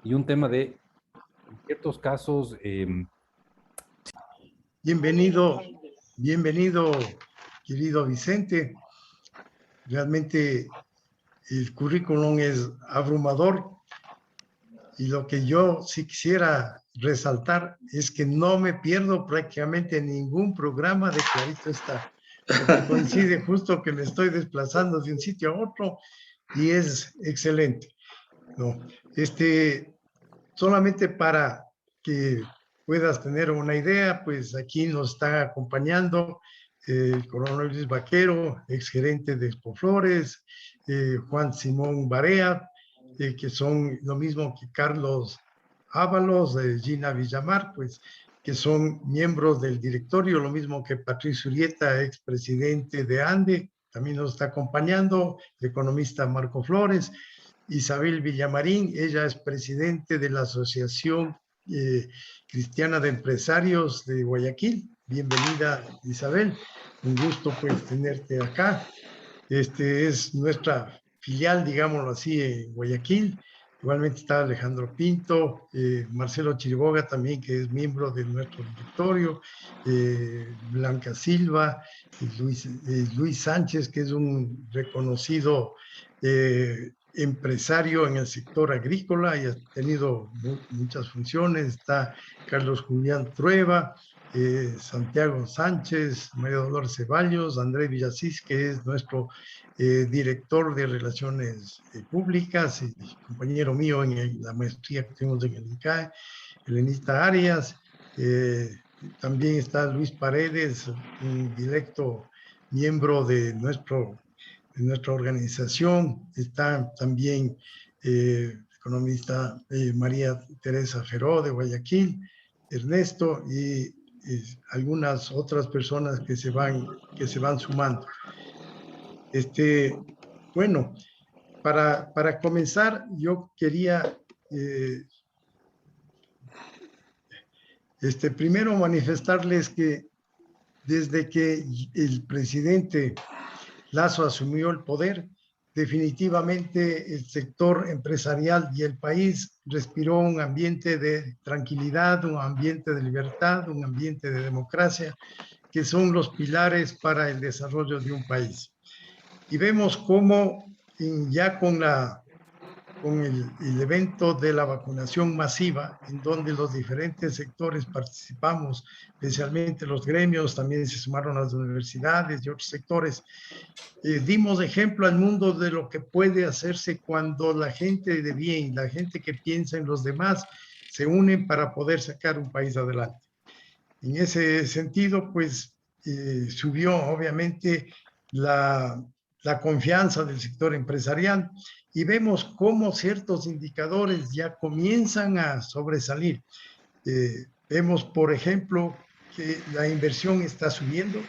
y un tema de, en ciertos casos, Bienvenido, bienvenido, querido Vicente. Realmente el currículum es abrumador y lo que yo sí quisiera resaltar es que no me pierdo prácticamente ningún programa de Clarito Está, porque coincide justo que me estoy desplazando de un sitio a otro y es excelente. No, solamente para que puedas tener una idea, pues aquí nos está acompañando el coronel Luis Vaquero, exgerente de Expoflores, Juan Simón Barea, que son lo mismo que Carlos Ábalos, Gina Villamar, pues que son miembros del directorio, lo mismo que Patricio Urieta, expresidente de ANDE, también nos está acompañando, el economista Marco Flores, Isabel Villamarín, ella es presidente de la Asociación Cristiana de Empresarios de Guayaquil. Bienvenida, Isabel. Un gusto, pues, tenerte acá. Es nuestra filial, digámoslo así, en Guayaquil. Igualmente está Alejandro Pinto, Marcelo Chiriboga también, que es miembro de nuestro directorio, Blanca Silva, Luis Sánchez, que es un reconocido empresario en el sector agrícola y ha tenido muchas funciones. Está Carlos Julián Trueba, Santiago Sánchez, María Dolores Ceballos, Andrés Villasís, que es nuestro director de Relaciones Públicas y compañero mío en la maestría que tenemos en el INCAE, Elenita Arias, también está Luis Paredes, un directo miembro de nuestra organización, está también economista María Teresa Feró de Guayaquil, Ernesto y algunas otras personas que se van sumando. Bueno, para comenzar, yo quería primero manifestarles que desde que el presidente Lasso asumió el poder, definitivamente el sector empresarial y el país respiró un ambiente de tranquilidad, un ambiente de libertad, un ambiente de democracia, que son los pilares para el desarrollo de un país. Y vemos cómo ya con el evento de la vacunación masiva, en donde los diferentes sectores participamos, especialmente los gremios, también se sumaron las universidades y otros sectores, dimos ejemplo al mundo de lo que puede hacerse cuando la gente de bien, la gente que piensa en los demás, se unen para poder sacar un país adelante. En ese sentido, pues subió obviamente la confianza del sector empresarial y vemos cómo ciertos indicadores ya comienzan a sobresalir. Vemos, por ejemplo, que la inversión está subiendo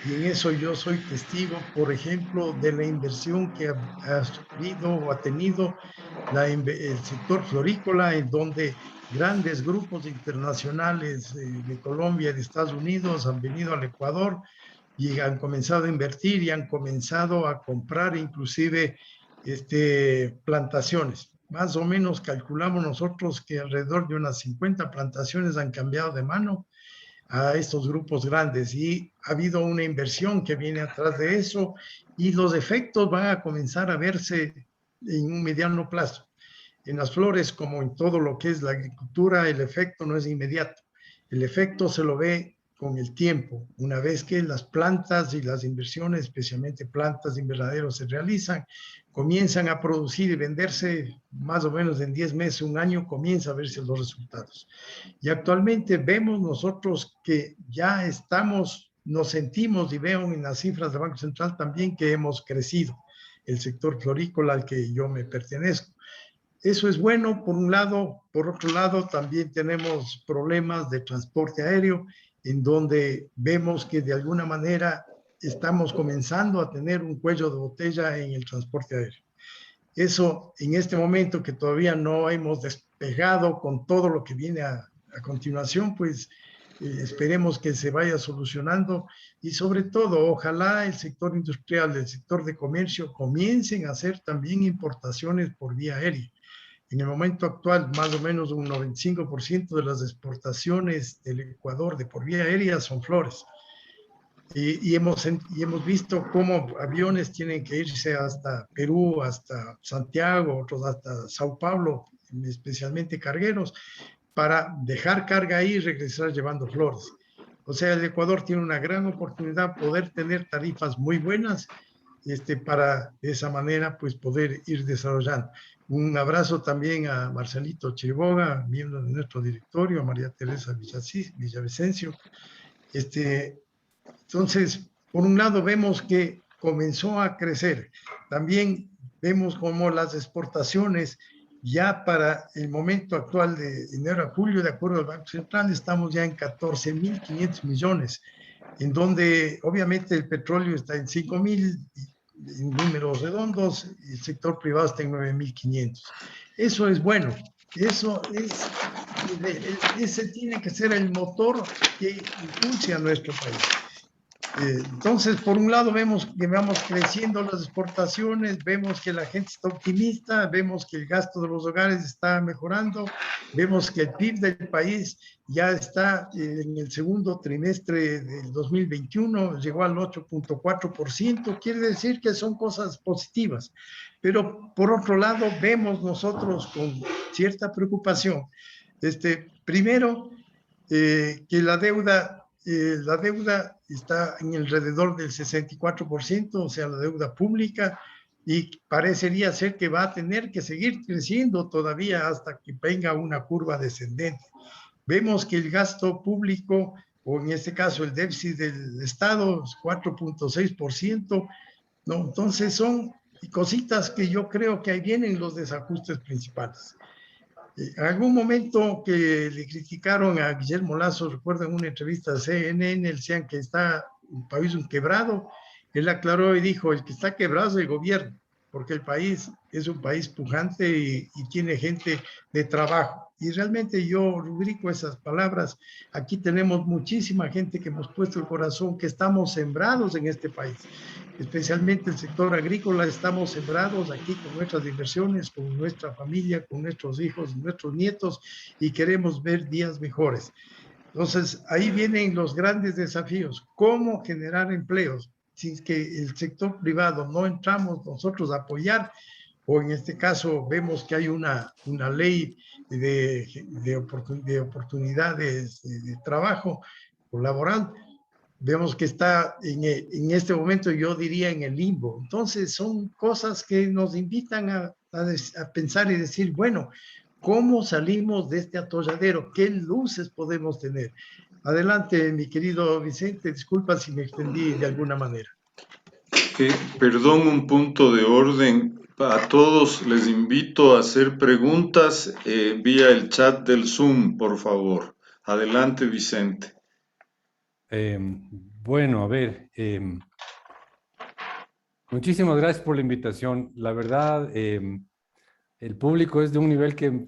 y en eso yo soy testigo, por ejemplo, de la inversión que ha sufrido o ha tenido el sector florícola, en donde grandes grupos internacionales de Colombia y de Estados Unidos han venido al Ecuador y han comenzado a invertir y han comenzado a comprar inclusive plantaciones. Más o menos calculamos nosotros que alrededor de unas 50 plantaciones han cambiado de mano a estos grupos grandes y ha habido una inversión que viene atrás de eso y los efectos van a comenzar a verse en un mediano plazo. En las flores, como en todo lo que es la agricultura, el efecto no es inmediato. El efecto se lo ve con el tiempo, una vez que las plantas y las inversiones, especialmente plantas de invernaderos, se realizan, comienzan a producir y venderse más o menos en 10 meses, un año, comienza a verse los resultados. Y actualmente vemos nosotros que ya nos sentimos y veo en las cifras del Banco Central también que hemos crecido, el sector florícola al que yo me pertenezco. Eso es bueno por un lado. Por otro lado, también tenemos problemas de transporte aéreo, en donde vemos que de alguna manera estamos comenzando a tener un cuello de botella en el transporte aéreo. Eso en este momento que todavía no hemos despegado con todo lo que viene a continuación, pues esperemos que se vaya solucionando y sobre todo, ojalá el sector industrial, el sector de comercio comiencen a hacer también importaciones por vía aérea. En el momento actual, más o menos un 95% de las exportaciones del Ecuador de por vía aérea son flores. Y hemos visto cómo aviones tienen que irse hasta Perú, hasta Santiago, otros hasta Sao Paulo, especialmente cargueros, para dejar carga ahí y regresar llevando flores. O sea, el Ecuador tiene una gran oportunidad poder tener tarifas muy buenas para de esa manera pues poder ir desarrollando. Un abrazo también a Marcelito Chiriboga, miembro de nuestro directorio, a María Teresa Villavicencio. Entonces, por un lado vemos que comenzó a crecer. También vemos como las exportaciones ya para el momento actual de enero a julio, de acuerdo al Banco Central, estamos ya en 14.500 millones, en donde obviamente el petróleo está en 5.000, en números redondos, y el sector privado está en 9.500. Eso es bueno. Ese tiene que ser el motor que impulse a nuestro país. Entonces, por un lado, vemos que vamos creciendo las exportaciones, vemos que la gente está optimista, vemos que el gasto de los hogares está mejorando, vemos que el PIB del país ya está en el segundo trimestre del 2021, llegó al 8.4%, quiere decir que son cosas positivas. Pero, por otro lado, vemos nosotros con cierta preocupación, primero, que la deuda está en alrededor del 64%, o sea, la deuda pública, y parecería ser que va a tener que seguir creciendo todavía hasta que venga una curva descendente. Vemos que el gasto público, o en este caso el déficit del Estado, es 4.6%, ¿no? Entonces son cositas que yo creo que ahí vienen los desajustes principales. En algún momento que le criticaron a Guillermo Lasso, recuerdo en una entrevista de CNN, decían que está un país quebrado. Él aclaró y dijo, el que está quebrado es el gobierno, porque el país es un país pujante y tiene gente de trabajo. Y realmente yo rubrico esas palabras. Aquí tenemos muchísima gente que hemos puesto el corazón, que estamos sembrados en este país. Especialmente el sector agrícola, estamos sembrados aquí con nuestras inversiones, con nuestra familia, con nuestros hijos, nuestros nietos, y queremos ver días mejores. Entonces, ahí vienen los grandes desafíos. ¿Cómo generar empleos? Si es que el sector privado no entramos nosotros a apoyar, o en este caso vemos que hay una ley de oportunidades de trabajo o laboral, vemos que está en este momento, yo diría, en el limbo. Entonces, son cosas que nos invitan a pensar y decir, bueno, ¿cómo salimos de este atolladero? ¿Qué luces podemos tener? Adelante, mi querido Vicente, disculpa si me extendí de alguna manera. Perdón, un punto de orden. A todos les invito a hacer preguntas vía el chat del Zoom, por favor. Adelante, Vicente. Bueno, a ver, muchísimas gracias por la invitación. La verdad, el público es de un nivel que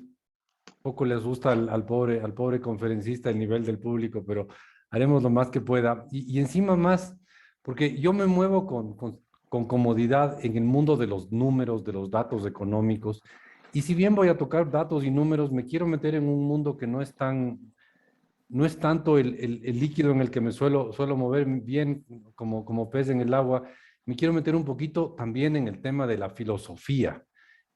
poco le asusta al pobre conferencista, el nivel del público, pero haremos lo más que pueda. Y encima más, porque yo me muevo con comodidad en el mundo de los números, de los datos económicos. Y si bien voy a tocar datos y números, me quiero meter en un mundo que no es tanto el líquido en el que me suelo mover bien como pez en el agua. Me quiero meter un poquito también en el tema de la filosofía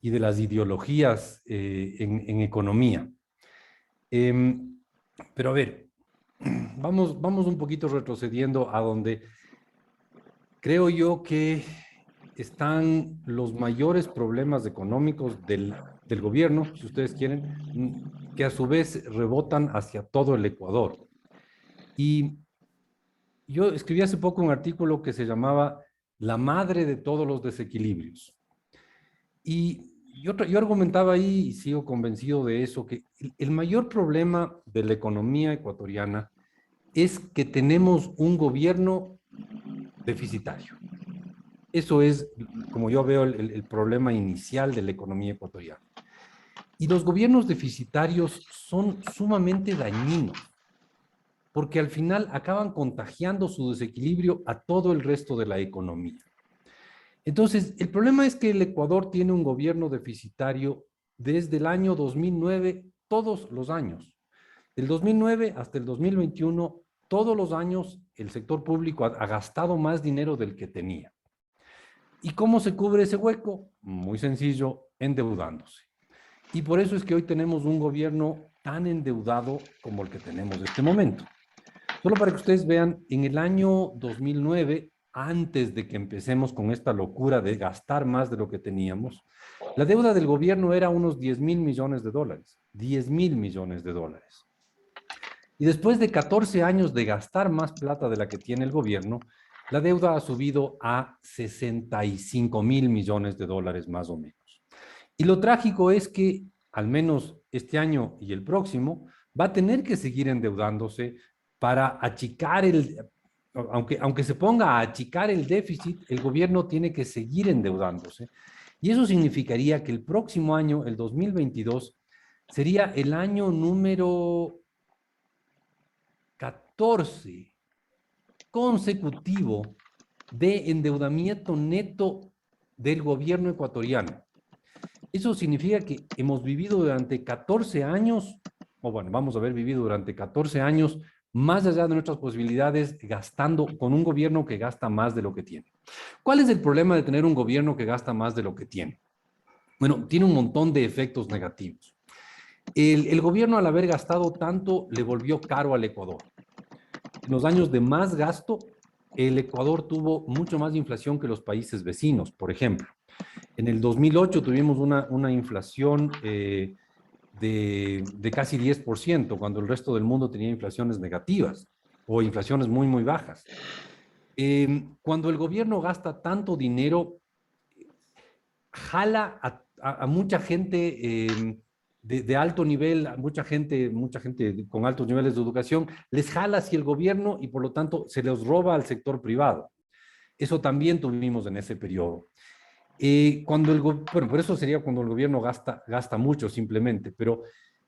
y de las ideologías en economía. Pero a ver, vamos un poquito retrocediendo a donde creo yo que están los mayores problemas económicos del gobierno, si ustedes quieren, que a su vez rebotan hacia todo el Ecuador. Y yo escribí hace poco un artículo que se llamaba La madre de todos los desequilibrios. Y yo argumentaba ahí, y sigo convencido de eso, que el mayor problema de la economía ecuatoriana es que tenemos un gobierno deficitario. Eso es, como yo veo, el problema inicial de la economía ecuatoriana. Y los gobiernos deficitarios son sumamente dañinos, porque al final acaban contagiando su desequilibrio a todo el resto de la economía. Entonces, el problema es que el Ecuador tiene un gobierno deficitario desde el año 2009, todos los años. Del 2009 hasta el 2021, todos los años el sector público ha gastado más dinero del que tenía. ¿Y cómo se cubre ese hueco? Muy sencillo, endeudándose. Y por eso es que hoy tenemos un gobierno tan endeudado como el que tenemos en este momento. Solo para que ustedes vean, en el año 2009, antes de que empecemos con esta locura de gastar más de lo que teníamos, la deuda del gobierno era unos 10.000 millones de dólares. 10.000 millones de dólares. Y después de 14 años de gastar más plata de la que tiene el gobierno, la deuda ha subido a 65.000 millones de dólares más o menos. Y lo trágico es que, al menos este año y el próximo, va a tener que seguir endeudándose para achicar aunque se ponga a achicar el déficit, el gobierno tiene que seguir endeudándose. Y eso significaría que el próximo año, el 2022, sería el año número 14 consecutivo de endeudamiento neto del gobierno ecuatoriano. Eso significa que hemos vivido durante 14 años, o bueno, vamos a haber vivido durante 14 años, más allá de nuestras posibilidades, gastando con un gobierno que gasta más de lo que tiene. ¿Cuál es el problema de tener un gobierno que gasta más de lo que tiene? Bueno, tiene un montón de efectos negativos. El gobierno, al haber gastado tanto, le volvió caro al Ecuador. En los años de más gasto, el Ecuador tuvo mucho más inflación que los países vecinos, por ejemplo. En el 2008 tuvimos una inflación de casi 10%, cuando el resto del mundo tenía inflaciones negativas o inflaciones muy, muy bajas. Cuando el gobierno gasta tanto dinero, jala a mucha gente de alto nivel, a mucha gente con altos niveles de educación, les jala hacia el gobierno y por lo tanto se les roba al sector privado. Eso también tuvimos en ese periodo. Bueno, por eso sería cuando el gobierno gasta mucho simplemente, pero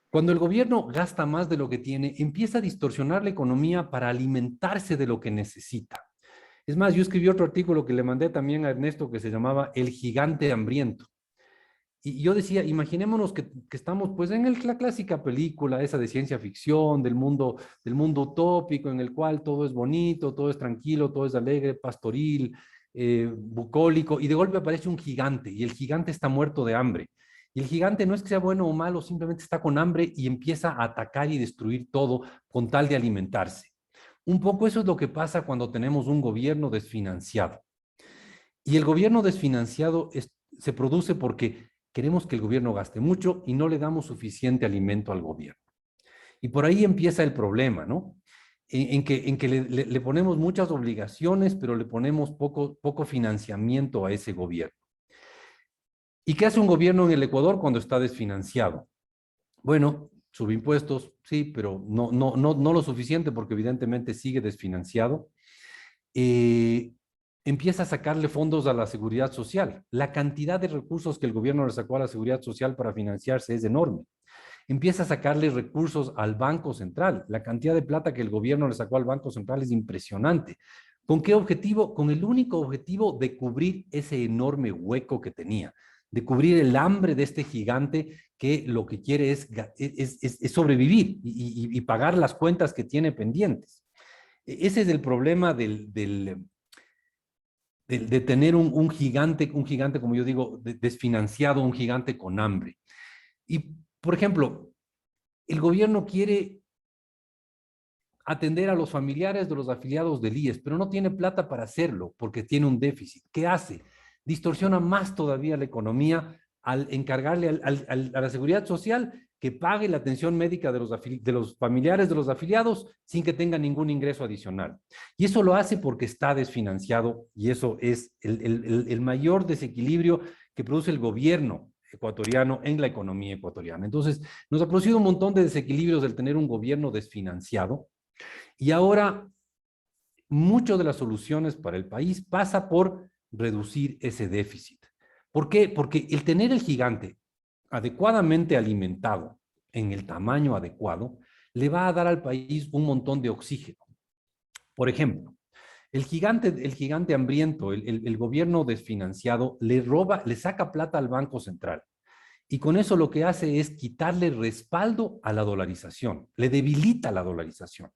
cuando el gobierno gasta más de lo que tiene, empieza a distorsionar la economía para alimentarse de lo que necesita. Es más, yo escribí otro artículo que le mandé también a Ernesto que se llamaba El gigante hambriento. Y yo decía, imaginémonos que estamos pues en la clásica película esa de ciencia ficción, del mundo utópico en el cual todo es bonito, todo es tranquilo, todo es alegre, pastoril, bucólico, y de golpe aparece un gigante y el gigante está muerto de hambre. Y el gigante no es que sea bueno o malo, simplemente está con hambre y empieza a atacar y destruir todo con tal de alimentarse. Un poco eso es lo que pasa cuando tenemos un gobierno desfinanciado. Y el gobierno desfinanciado se produce porque queremos que el gobierno gaste mucho y no le damos suficiente alimento al gobierno. Y por ahí empieza el problema, ¿no? En que le ponemos muchas obligaciones, pero le ponemos poco financiamiento a ese gobierno. ¿Y qué hace un gobierno en el Ecuador cuando está desfinanciado? Bueno, sube impuestos, sí, pero no lo suficiente porque evidentemente sigue desfinanciado. Empieza a sacarle fondos a la seguridad social. La cantidad de recursos que el gobierno le sacó a la seguridad social para financiarse es enorme. Empieza a sacarle recursos al Banco Central. La cantidad de plata que el gobierno le sacó al Banco Central es impresionante. ¿Con qué objetivo? Con el único objetivo de cubrir ese enorme hueco que tenía, de cubrir el hambre de este gigante que lo que quiere es sobrevivir y pagar las cuentas que tiene pendientes. Ese es el problema de tener un gigante, como yo digo, desfinanciado, un gigante con hambre. Y, por ejemplo, el gobierno quiere atender a los familiares de los afiliados del IES, pero no tiene plata para hacerlo porque tiene un déficit. ¿Qué hace? Distorsiona más todavía la economía al encargarle a la seguridad social que pague la atención médica de los familiares de los afiliados sin que tenga ningún ingreso adicional. Y eso lo hace porque está desfinanciado y eso es el mayor desequilibrio que produce el gobierno ecuatoriano en la economía ecuatoriana. Entonces, nos ha producido un montón de desequilibrios el tener un gobierno desfinanciado y ahora muchas de las soluciones para el país pasa por reducir ese déficit. ¿Por qué? Porque el tener el gigante adecuadamente alimentado en el tamaño adecuado le va a dar al país un montón de oxígeno. Por ejemplo, el gigante hambriento, el gobierno desfinanciado, le saca plata al Banco Central. Y con eso lo que hace es quitarle respaldo a la dolarización, le debilita la dolarización.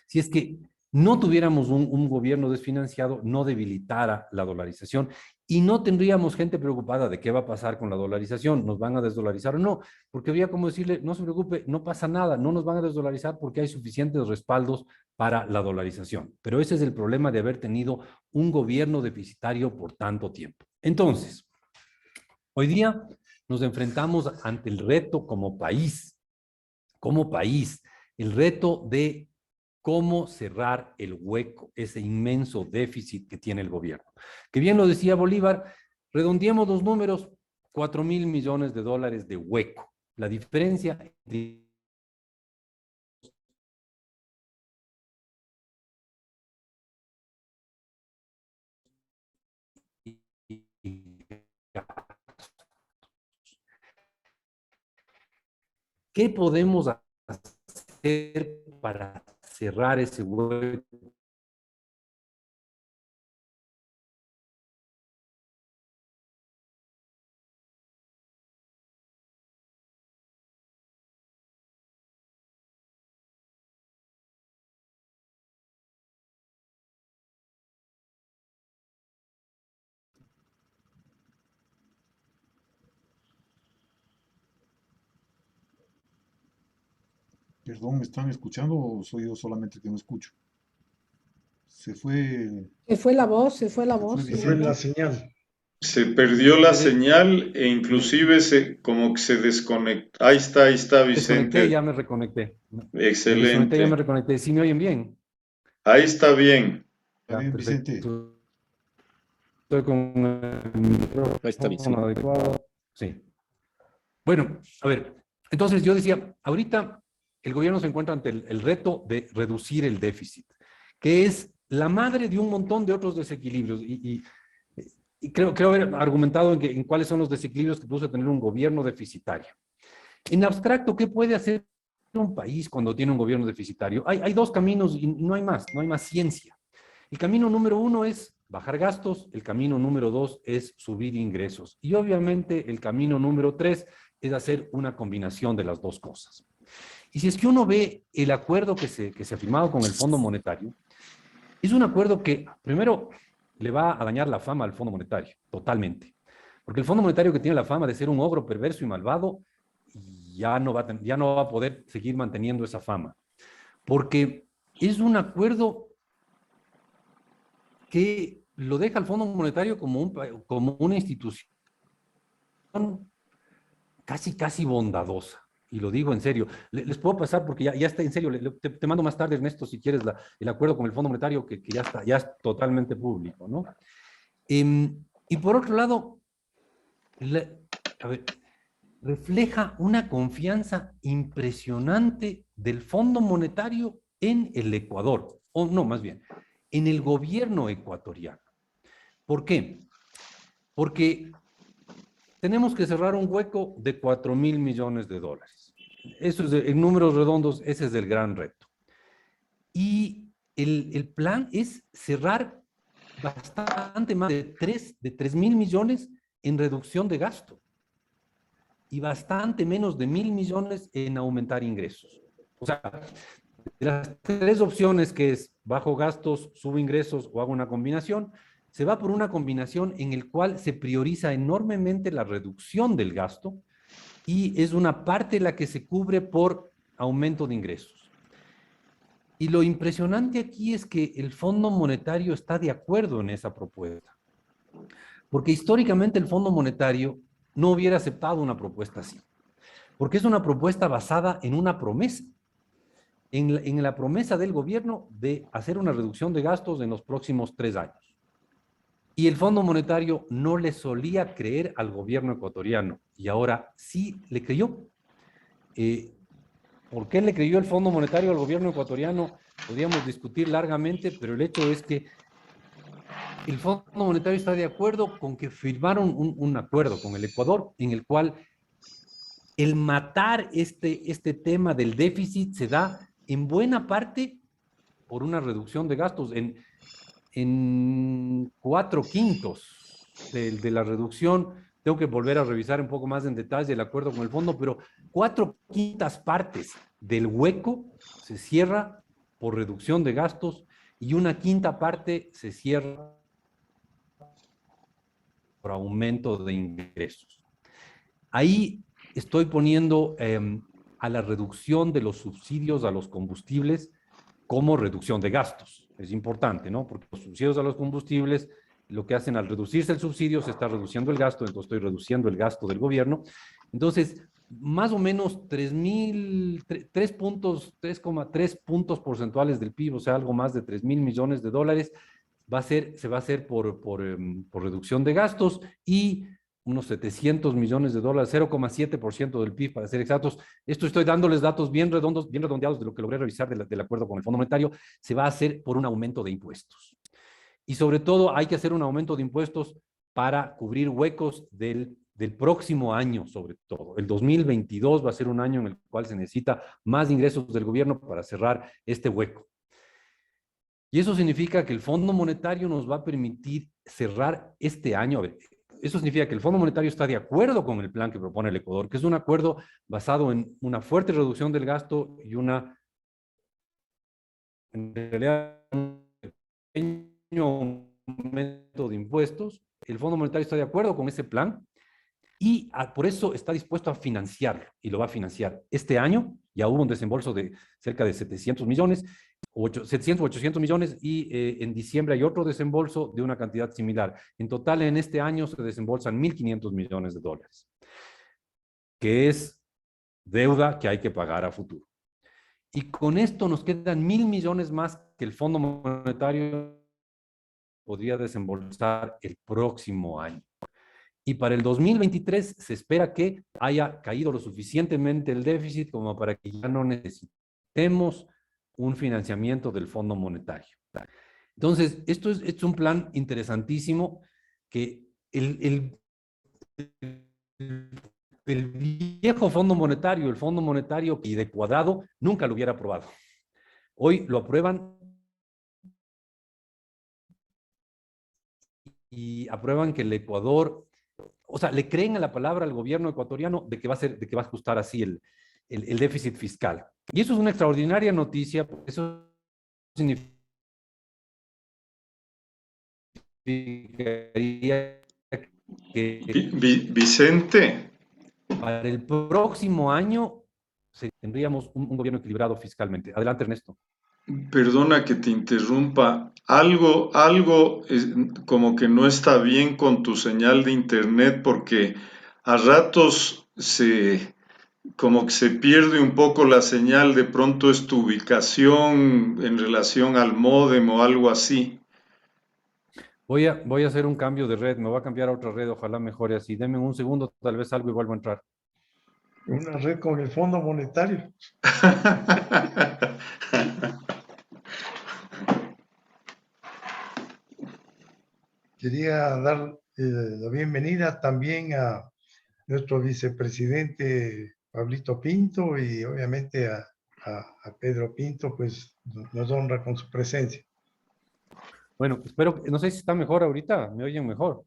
Si es que no tuviéramos un gobierno desfinanciado, no debilitara la dolarización y no tendríamos gente preocupada de qué va a pasar con la dolarización, nos van a desdolarizar o no, porque habría como decirle, no se preocupe, no pasa nada, no nos van a desdolarizar porque hay suficientes respaldos para la dolarización. Pero ese es el problema de haber tenido un gobierno deficitario por tanto tiempo. Entonces, hoy día nos enfrentamos ante el reto como país, el reto de cómo cerrar el hueco, ese inmenso déficit que tiene el gobierno. Que bien lo decía Bolívar, redondeemos los números, 4.000 millones de dólares de hueco. La diferencia entre ¿qué podemos hacer para cerrar ese hueco? Perdón, ¿me están escuchando o soy yo solamente el que no escucho? Se fue, Se fue la voz, se fue la se fue voz. Se fue la Vicente. señal. Se perdió la señal e inclusive como que se desconectó. Ahí está Desconecté, ya Vicente. me reconecté. Me desconecté, ya me Excelente. reconecté. ¿Sí me oyen bien? Ahí está bien. ¿Está Ya, bien, Vicente? perfecto. Estoy con el micrófono adecuado. Sí. Bueno, a ver, entonces yo decía, ahorita el gobierno se encuentra ante el reto de reducir el déficit, que es la madre de un montón de otros desequilibrios. Y creo haber argumentado en cuáles son los desequilibrios que produce tener un gobierno deficitario. En abstracto, ¿qué puede hacer un país cuando tiene un gobierno deficitario? Hay dos caminos y no hay más ciencia. El camino número uno es bajar gastos, el camino número dos es subir ingresos. Y obviamente el camino número tres es hacer una combinación de las dos cosas. Y si es que uno ve el acuerdo que se ha firmado con el Fondo Monetario, es un acuerdo que primero le va a dañar la fama al Fondo Monetario, totalmente. Porque el Fondo Monetario, que tiene la fama de ser un ogro perverso y malvado, ya no va a poder seguir manteniendo esa fama. Porque es un acuerdo que lo deja al Fondo Monetario como una institución casi bondadosa. Y lo digo en serio. Les puedo pasar porque ya está en serio. Te mando más tarde, Ernesto, si quieres, el acuerdo con el Fondo Monetario que ya es totalmente público, ¿no? Y por otro lado, a ver, refleja una confianza impresionante del Fondo Monetario en el Ecuador, o no, más bien, en el gobierno ecuatoriano. ¿Por qué? Porque tenemos que cerrar un hueco de 4.000 millones de dólares. Eso es, en números redondos, ese es el gran reto. Y el plan es cerrar bastante más de 3.000 millones en reducción de gasto y bastante menos de 1.000 millones en aumentar ingresos. O sea, de las tres opciones, que es bajo gastos, subo ingresos o hago una combinación, se va por una combinación en el cual se prioriza enormemente la reducción del gasto y es una parte la que se cubre por aumento de ingresos. Y lo impresionante aquí es que el Fondo Monetario está de acuerdo en esa propuesta. Porque históricamente el Fondo Monetario no hubiera aceptado una propuesta así. Porque es una propuesta basada en una promesa. En la promesa del gobierno de hacer una reducción de gastos en los próximos 3 años. Y el Fondo Monetario no le solía creer al gobierno ecuatoriano y ahora sí le creyó. ¿Por qué le creyó el Fondo Monetario al gobierno ecuatoriano? Podríamos discutir largamente, pero el hecho es que el Fondo Monetario está de acuerdo con que firmaron un acuerdo con el Ecuador en el cual el matar este tema del déficit se da en buena parte por una reducción de gastos en 4/5 de la reducción tengo que volver a revisar un poco más en detalle el acuerdo con el fondo, pero 4/5 partes del hueco se cierra por reducción de gastos y 1/5 parte se cierra por aumento de ingresos. Ahí estoy poniendo a la reducción de los subsidios a los combustibles como reducción de gastos. Es importante, ¿no? Porque los subsidios a los combustibles, lo que hacen al reducirse el subsidio, se está reduciendo el gasto, entonces estoy reduciendo el gasto del gobierno. Entonces, más o menos 3,3 puntos porcentuales del PIB, o sea, algo más de 3,000 millones de dólares, se va a hacer por reducción de gastos y unos 700 millones de dólares, 0,7% del PIB para ser exactos. Esto estoy dándoles datos bien redondos, bien redondeados de lo que logré revisar del acuerdo con el Fondo Monetario. Se va a hacer por un aumento de impuestos. Y sobre todo hay que hacer un aumento de impuestos para cubrir huecos del próximo año, sobre todo. El 2022 va a ser un año en el cual se necesita más ingresos del gobierno para cerrar este hueco. Y eso significa que el Fondo Monetario nos va a permitir cerrar este año. A ver, eso significa que el Fondo Monetario está de acuerdo con el plan que propone el Ecuador, que es un acuerdo basado en una fuerte reducción del gasto y en realidad, un pequeño aumento de impuestos. El Fondo Monetario está de acuerdo con ese plan y por eso está dispuesto a financiarlo y lo va a financiar este año. Ya hubo un desembolso de cerca de 700 millones, 700 o 800 millones y en diciembre hay otro desembolso de una cantidad similar. En total, en este año se desembolsan 1.500 millones de dólares, que es deuda que hay que pagar a futuro. Y con esto nos quedan 1.000 millones más que el Fondo Monetario podría desembolsar el próximo año. Y para el 2023 se espera que haya caído lo suficientemente el déficit como para que ya no necesitemos un financiamiento del Fondo Monetario. Entonces, esto es un plan interesantísimo que el viejo Fondo Monetario, el Fondo Monetario y de cuadrado, nunca lo hubiera aprobado. Hoy lo aprueban y aprueban que el Ecuador, o sea, le creen a la palabra al gobierno ecuatoriano de que va a ajustar así el déficit fiscal. Y eso es una extraordinaria noticia, porque eso significaría que Vicente, para el próximo año tendríamos un gobierno equilibrado fiscalmente. Adelante, Ernesto. perdona que te interrumpa. Algo como que no está bien con tu señal de internet porque a ratos como que se pierde un poco la señal, de pronto es tu ubicación en relación al módem o algo así. Voy a hacer un cambio de red, me voy a cambiar a otra red, ojalá mejore así. Denme un segundo, tal vez algo y vuelvo a entrar. Una red con el Fondo Monetario. Quería dar la bienvenida también a nuestro vicepresidente Pablito Pinto y obviamente a Pedro Pinto, pues nos honra con su presencia. Pues, Bueno, espero, no sé si está mejor ahorita, me oyen mejor.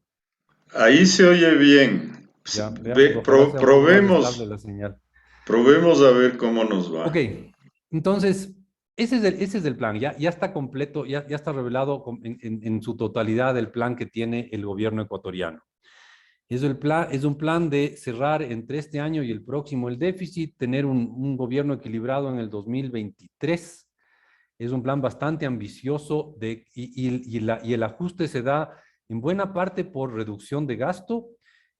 Ahí se oye bien. Ya, veamos, ojalá sea un poco más estable la señal. Probemos a ver cómo nos va. Ok, entonces, ese es el plan, ya está completo, ya está revelado en su totalidad el plan que tiene el gobierno ecuatoriano. Es un plan de cerrar entre este año y el próximo el déficit, tener un gobierno equilibrado en el 2023. Es un plan bastante ambicioso y el ajuste se da en buena parte por reducción de gasto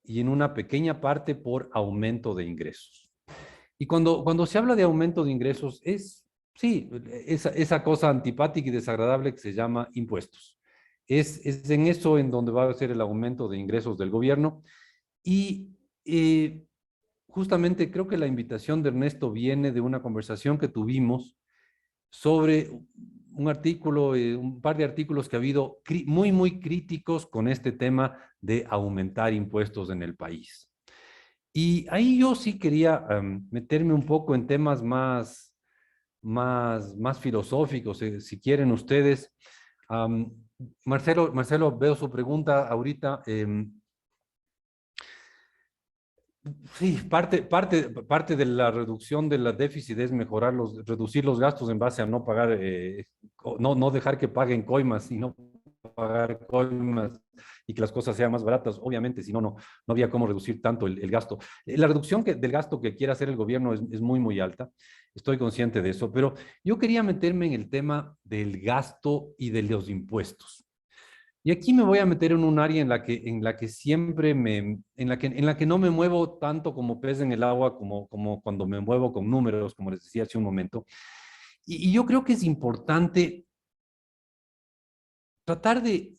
y en una pequeña parte por aumento de ingresos. Y cuando se habla de aumento de ingresos sí, esa cosa antipática y desagradable que se llama impuestos. Es en eso en donde va a ser el aumento de ingresos del gobierno. Y justamente creo que la invitación de Ernesto viene de una conversación que tuvimos sobre un artículo, un par de artículos que ha habido muy críticos con este tema de aumentar impuestos en el país. Y ahí yo sí quería meterme un poco en temas más filosóficos, si quieren ustedes. Marcelo, veo su pregunta ahorita. Sí, parte de la reducción de la déficit es reducir los gastos en base a no pagar, no dejar que paguen coimas, sino pagar coimas y que las cosas sean más baratas. Obviamente, si no, no había cómo reducir tanto el gasto. La reducción del gasto que quiere hacer el gobierno es muy, muy alta. Estoy consciente de eso, pero yo quería meterme en el tema del gasto y de los impuestos. Y aquí me voy a meter en un área en la que siempre en la que no me muevo tanto como pez en el agua, como cuando me muevo con números, como les decía hace un momento. Y yo creo que es importante tratar de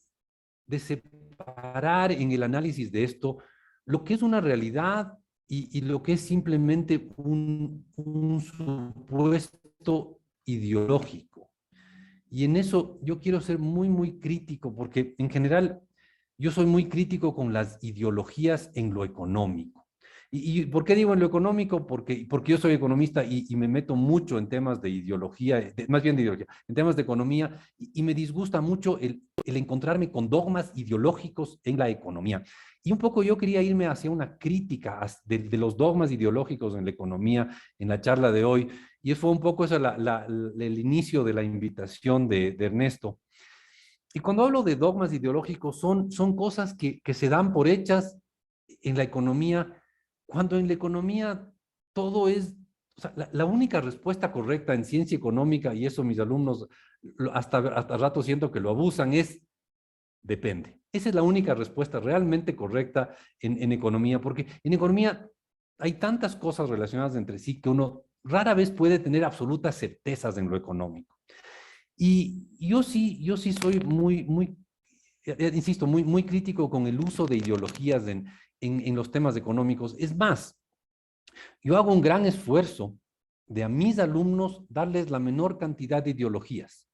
separar en el análisis de esto lo que es una realidad y lo que es simplemente un supuesto ideológico. Y en eso yo quiero ser muy, muy crítico, porque en general yo soy muy crítico con las ideologías en lo económico. ¿Y por qué digo en lo económico? Porque yo soy economista y me meto mucho en temas de ideología, más bien de ideología, en temas de economía, y me disgusta mucho el encontrarme con dogmas ideológicos en la economía. Y un poco yo quería irme hacia una crítica de los dogmas ideológicos en la economía en la charla de hoy, y fue un poco eso el inicio de la invitación de Ernesto. Y cuando hablo de dogmas ideológicos, son cosas que se dan por hechas en la economía, cuando en la economía todo es, o sea, la única respuesta correcta en ciencia económica, y eso mis alumnos hasta rato siento que lo abusan, es depende. Esa es la única respuesta realmente correcta en economía, porque en economía hay tantas cosas relacionadas entre sí que uno rara vez puede tener absolutas certezas en lo económico. Y yo sí soy insisto, muy crítico con el uso de ideologías en los temas económicos. Es más, yo hago un gran esfuerzo de a mis alumnos darles la menor cantidad de ideologías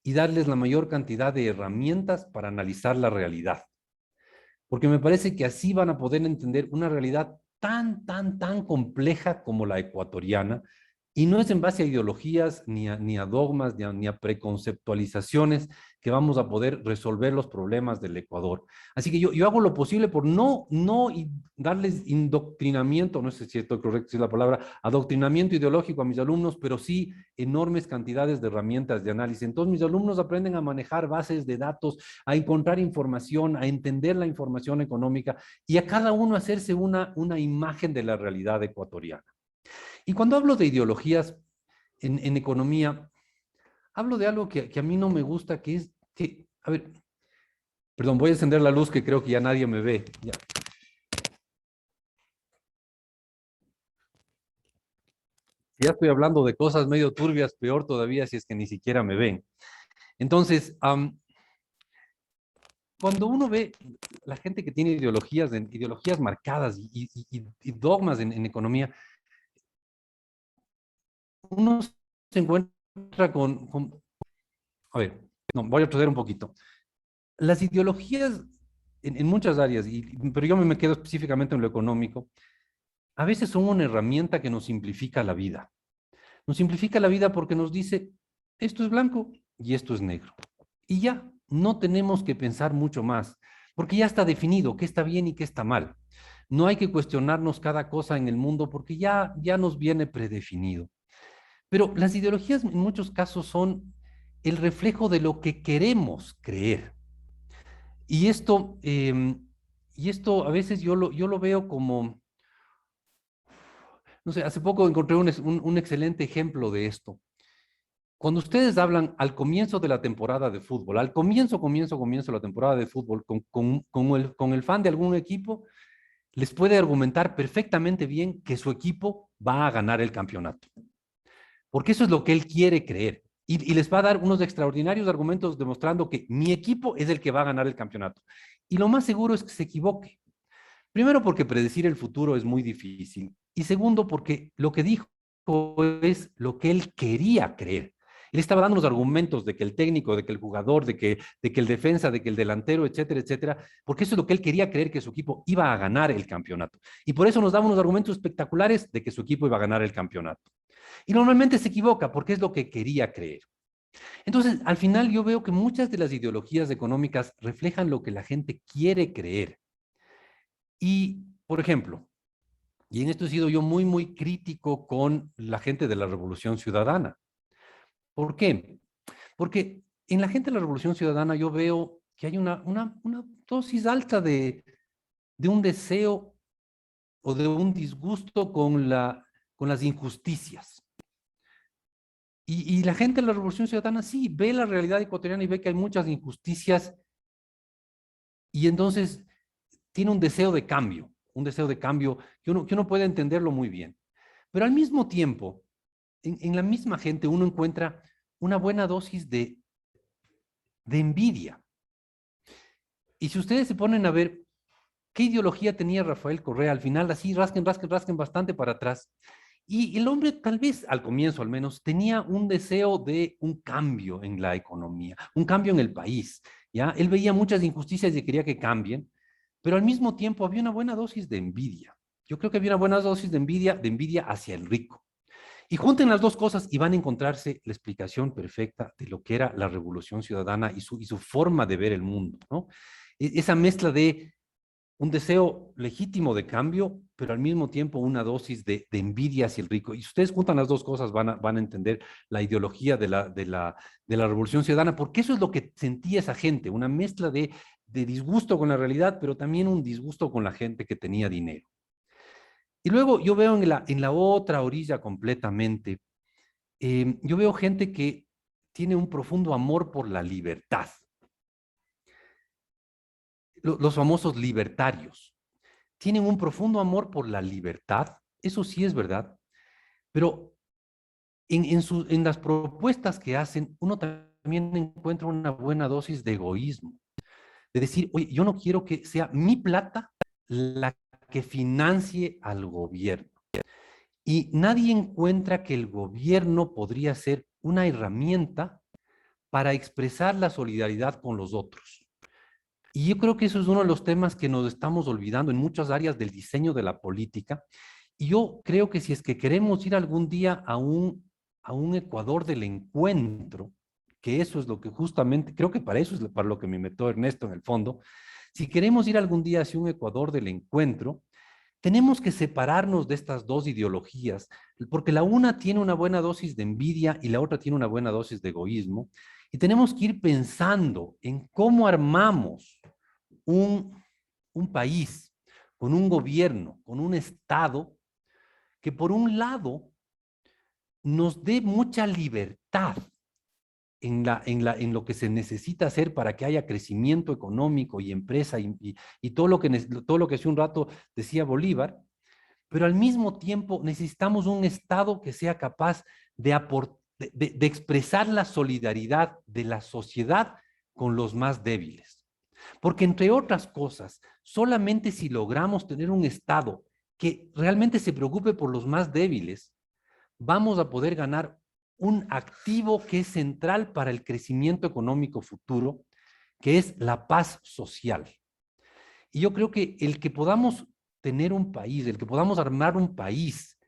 y darles la mayor cantidad de herramientas para analizar la realidad. Porque me parece que así van a poder entender una realidad tan compleja como la ecuatoriana, y no es en base a ideologías, ni a dogmas, ni a preconceptualizaciones que vamos a poder resolver los problemas del Ecuador. Así que yo hago lo posible por no darles indoctrinamiento, no sé si estoy correcto si es la palabra, adoctrinamiento ideológico a mis alumnos, pero sí enormes cantidades de herramientas de análisis. Entonces mis alumnos aprenden a manejar bases de datos, a encontrar información, a entender la información económica y a cada uno hacerse una imagen de la realidad ecuatoriana. Y cuando hablo de ideologías en economía, hablo de algo que a mí no me gusta, que es que, a ver, perdón, voy a encender la luz que creo que ya nadie me ve. Ya. Si ya estoy hablando de cosas medio turbias, peor todavía si es que ni siquiera me ven. Entonces, cuando uno ve la gente que tiene ideologías marcadas y dogmas en economía, uno se encuentra a ver, no, voy a proceder un poquito. Las ideologías en muchas áreas, pero yo me quedo específicamente en lo económico, a veces son una herramienta que nos simplifica la vida. Nos simplifica la vida porque nos dice, esto es blanco y esto es negro. Y ya, no tenemos que pensar mucho más, porque ya está definido qué está bien y qué está mal. No hay que cuestionarnos cada cosa en el mundo porque ya nos viene predefinido. Pero las ideologías en muchos casos son el reflejo de lo que queremos creer. Y esto a veces yo lo veo como, no sé, hace poco encontré un excelente ejemplo de esto. Cuando ustedes hablan al comienzo de la temporada de fútbol, al comienzo de la temporada de fútbol, con el fan de algún equipo, les puede argumentar perfectamente bien que su equipo va a ganar el campeonato. Porque eso es lo que él quiere creer. Y les va a dar unos extraordinarios argumentos demostrando que mi equipo es el que va a ganar el campeonato. Y lo más seguro es que se equivoque. Primero, porque predecir el futuro es muy difícil. Y segundo, porque lo que dijo es lo que él quería creer. Él estaba dando los argumentos de que el técnico, de que el jugador, de que el defensa, de que el delantero, etcétera, etcétera, porque eso es lo que él quería creer, que su equipo iba a ganar el campeonato. Y por eso nos daba unos argumentos espectaculares de que su equipo iba a ganar el campeonato. Y normalmente se equivoca porque es lo que quería creer. Entonces, al final yo veo que muchas de las ideologías económicas reflejan lo que la gente quiere creer. Y, por ejemplo, Y en esto he sido yo muy, muy crítico con la gente de la Revolución Ciudadana. ¿Por qué? Porque en la gente de la Revolución Ciudadana yo veo que hay una dosis alta de un deseo o de un disgusto con las injusticias. Y la gente de la Revolución Ciudadana sí ve la realidad ecuatoriana y ve que hay muchas injusticias y entonces tiene un deseo de cambio que uno puede entenderlo muy bien. Pero al mismo tiempo, en la misma gente uno encuentra una buena dosis de envidia. Y si ustedes se ponen a ver qué ideología tenía Rafael Correa, al final así rasquen, rasquen, rasquen bastante para atrás. Y el hombre tal vez, al comienzo al menos, tenía un deseo de un cambio en la economía, un cambio en el país, ¿ya? Él veía muchas injusticias y quería que cambien, pero al mismo tiempo había una buena dosis de envidia. Yo creo que había una buena dosis de envidia hacia el rico. Y junten las dos cosas y van a encontrarse la explicación perfecta de lo que era la Revolución Ciudadana y su forma de ver el mundo, ¿no? Esa mezcla de un deseo legítimo de cambio, pero al mismo tiempo una dosis de envidia hacia el rico. Y si ustedes juntan las dos cosas, van a entender la ideología de la Revolución Ciudadana, porque eso es lo que sentía esa gente, una mezcla de disgusto con la realidad, pero también un disgusto con la gente que tenía dinero. Y luego yo veo en la otra orilla completamente, yo veo gente que tiene un profundo amor por la libertad. Los famosos libertarios tienen un profundo amor por la libertad, eso sí es verdad, pero en las propuestas que hacen, uno también encuentra una buena dosis de egoísmo, de decir, oye, yo no quiero que sea mi plata la que financie al gobierno. Y nadie encuentra que el gobierno podría ser una herramienta para expresar la solidaridad con los otros. Y yo creo que eso es uno de los temas que nos estamos olvidando en muchas áreas del diseño de la política. Y yo creo que si es que queremos ir algún día a un Ecuador del encuentro, que eso es lo que justamente, creo que para eso es para lo que me metió Ernesto en el fondo, si queremos ir algún día hacia un Ecuador del encuentro, tenemos que separarnos de estas dos ideologías, porque la una tiene una buena dosis de envidia y la otra tiene una buena dosis de egoísmo, y tenemos que ir pensando en cómo armamos un país con un gobierno, con un Estado, que por un lado nos dé mucha libertad en lo que se necesita hacer para que haya crecimiento económico y empresa y todo lo que hace un rato decía Bolívar, pero al mismo tiempo necesitamos un Estado que sea capaz de expresar la solidaridad de la sociedad con los más débiles. Porque entre otras cosas, solamente si logramos tener un Estado que realmente se preocupe por los más débiles, vamos a poder ganar un activo que es central para el crecimiento económico futuro, que es la paz social. Y yo creo que el que podamos tener un país, el que podamos armar un país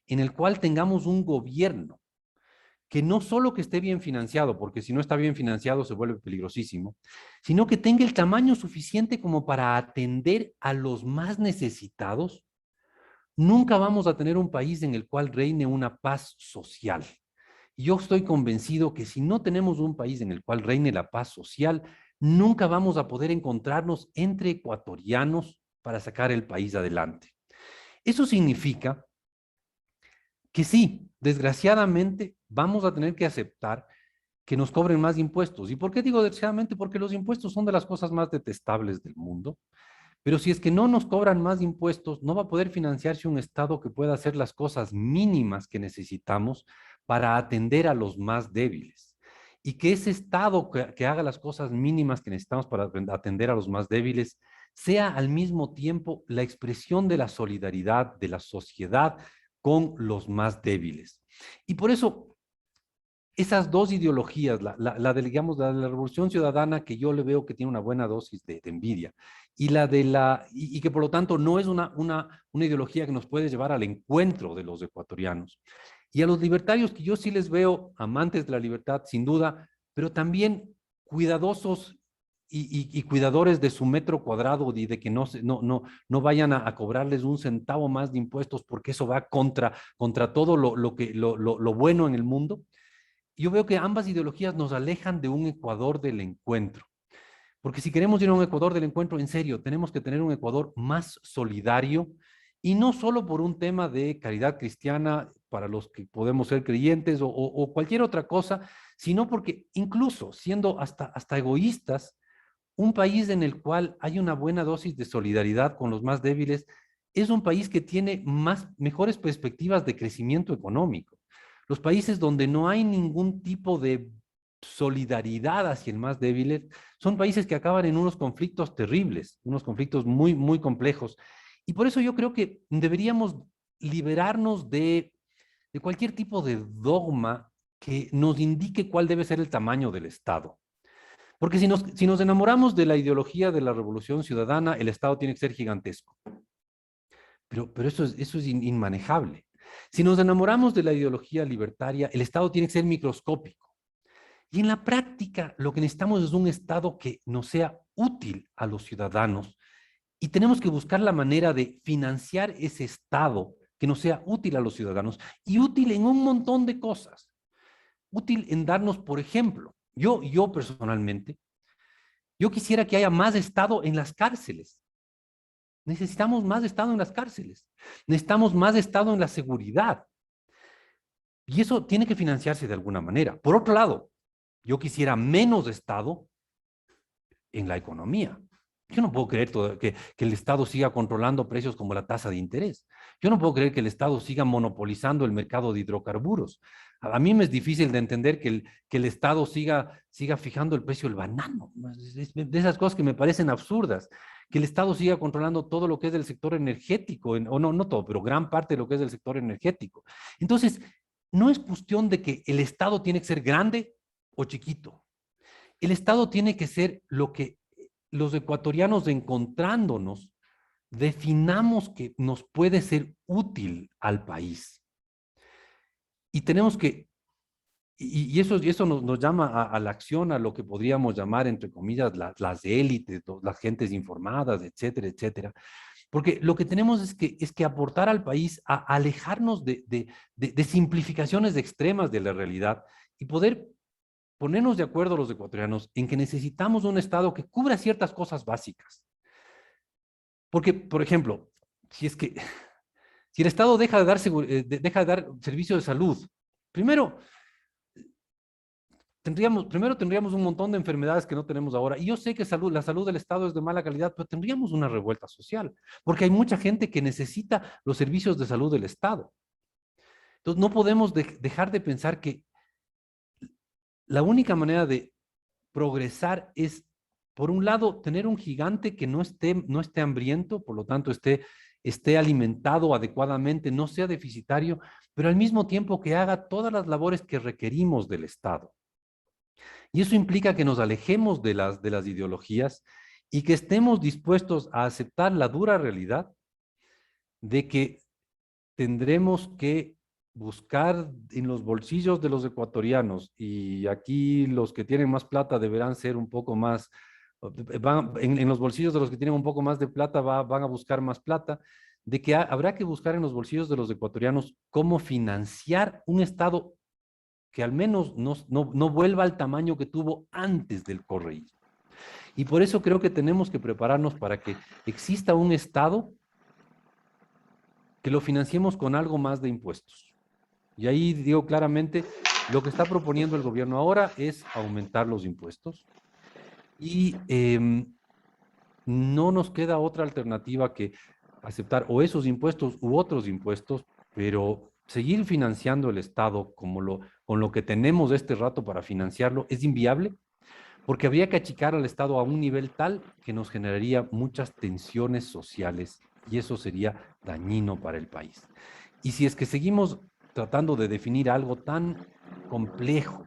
en el cual tengamos un gobierno que no solo que esté bien financiado, porque si no está bien financiado se vuelve peligrosísimo, sino que tenga el tamaño suficiente como para atender a los más necesitados, nunca vamos a tener un país en el cual reine una paz social. Yo estoy convencido que si no tenemos un país en el cual reine la paz social, nunca vamos a poder encontrarnos entre ecuatorianos para sacar el país adelante. Eso significa que sí, desgraciadamente vamos a tener que aceptar que nos cobren más impuestos. ¿Y por qué digo desgraciadamente? Porque los impuestos son de las cosas más detestables del mundo. Pero si es que no nos cobran más impuestos, no va a poder financiarse un Estado que pueda hacer las cosas mínimas que necesitamos para atender a los más débiles. Y que ese Estado que haga las cosas mínimas que necesitamos para atender a los más débiles sea al mismo tiempo la expresión de la solidaridad de la sociedad con los más débiles. Y por eso esas dos ideologías, digamos, la de la Revolución Ciudadana, que yo le veo que tiene una buena dosis de envidia, y y que por lo tanto no es una ideología que nos puede llevar al encuentro de los ecuatorianos. Y a los libertarios, que yo sí les veo amantes de la libertad, sin duda, pero también cuidadosos y cuidadores de su metro cuadrado y de que no vayan a cobrarles un centavo más de impuestos porque eso va contra todo lo bueno en el mundo. Yo veo que ambas ideologías nos alejan de un Ecuador del encuentro. Porque si queremos ir a un Ecuador del encuentro, en serio, tenemos que tener un Ecuador más solidario y no solo por un tema de caridad cristiana para los que podemos ser creyentes o cualquier otra cosa, sino porque incluso siendo hasta egoístas, un país en el cual hay una buena dosis de solidaridad con los más débiles es un país que tiene mejores perspectivas de crecimiento económico. Los países donde no hay ningún tipo de solidaridad hacia el más débil son países que acaban en unos conflictos terribles, unos conflictos muy, muy complejos. Y por eso yo creo que deberíamos liberarnos de cualquier tipo de dogma que nos indique cuál debe ser el tamaño del Estado. Porque si nos enamoramos de la ideología de la revolución ciudadana, el Estado tiene que ser gigantesco. Pero eso es inmanejable. Si nos enamoramos de la ideología libertaria, el Estado tiene que ser microscópico. Y en la práctica, lo que necesitamos es un Estado que nos sea útil a los ciudadanos y tenemos que buscar la manera de financiar ese Estado que nos sea útil a los ciudadanos y útil en un montón de cosas. Útil en darnos, por ejemplo, yo personalmente, yo quisiera que haya más Estado en las cárceles. Necesitamos más Estado en las cárceles. Necesitamos más Estado en la seguridad. Y eso tiene que financiarse de alguna manera. Por otro lado, yo quisiera menos Estado en la economía. Yo no puedo creer que el Estado siga controlando precios como la tasa de interés. Yo no puedo creer que el Estado siga monopolizando el mercado de hidrocarburos. A mí me es difícil de entender que el Estado siga fijando el precio del banano. Es de esas cosas que me parecen absurdas. Que el Estado siga controlando todo lo que es del sector energético, o no todo, pero gran parte de lo que es del sector energético. Entonces, no es cuestión de que el Estado tiene que ser grande o chiquito. El Estado tiene que ser lo que los ecuatorianos encontrándonos definamos que nos puede ser útil al país. Y tenemos que, y eso nos llama a la acción, a lo que podríamos llamar, entre comillas, las élites, las gentes informadas, etcétera, etcétera. Porque lo que tenemos es que aportar al país a alejarnos de simplificaciones extremas de la realidad y poder ponernos de acuerdo los ecuatorianos en que necesitamos un Estado que cubra ciertas cosas básicas. Porque, por ejemplo, si el Estado deja de dar servicio de salud, primero tendríamos un montón de enfermedades que no tenemos ahora. Y yo sé que la salud del Estado es de mala calidad, pero tendríamos una revuelta social, porque hay mucha gente que necesita los servicios de salud del Estado. Entonces, no podemos dejar de pensar que la única manera de progresar es, por un lado, tener un gigante que no esté hambriento, por lo tanto esté alimentado adecuadamente, no sea deficitario, pero al mismo tiempo que haga todas las labores que requerimos del Estado. Y eso implica que nos alejemos de las ideologías y que estemos dispuestos a aceptar la dura realidad de que tendremos que buscar en los bolsillos de los ecuatorianos, y aquí los que tienen más plata deberán ser un poco más, en los bolsillos de los que tienen un poco más de plata van a buscar más plata, de que habrá que buscar en los bolsillos de los ecuatorianos cómo financiar un Estado que al menos no vuelva al tamaño que tuvo antes del correísmo. Y por eso creo que tenemos que prepararnos para que exista un Estado que lo financiemos con algo más de impuestos. Y ahí digo claramente, lo que está proponiendo el gobierno ahora es aumentar los impuestos. Y no nos queda otra alternativa que aceptar o esos impuestos u otros impuestos, pero seguir financiando el Estado con lo que tenemos este rato para financiarlo es inviable, porque habría que achicar al Estado a un nivel tal que nos generaría muchas tensiones sociales y eso sería dañino para el país. Y si es que seguimos tratando de definir algo tan complejo,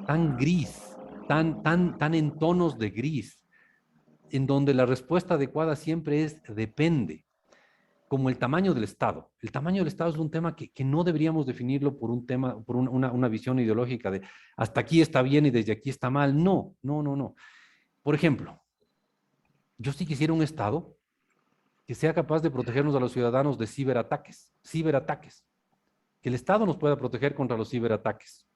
tan gris, tan en tonos de gris, en donde la respuesta adecuada siempre es depende, como el tamaño del Estado. El tamaño del Estado es un tema que no deberíamos definirlo por una visión ideológica de hasta aquí está bien y desde aquí está mal. No. Por ejemplo, yo sí quisiera un Estado que sea capaz de protegernos a los ciudadanos de ciberataques, que el Estado nos pueda proteger contra los ciberataques.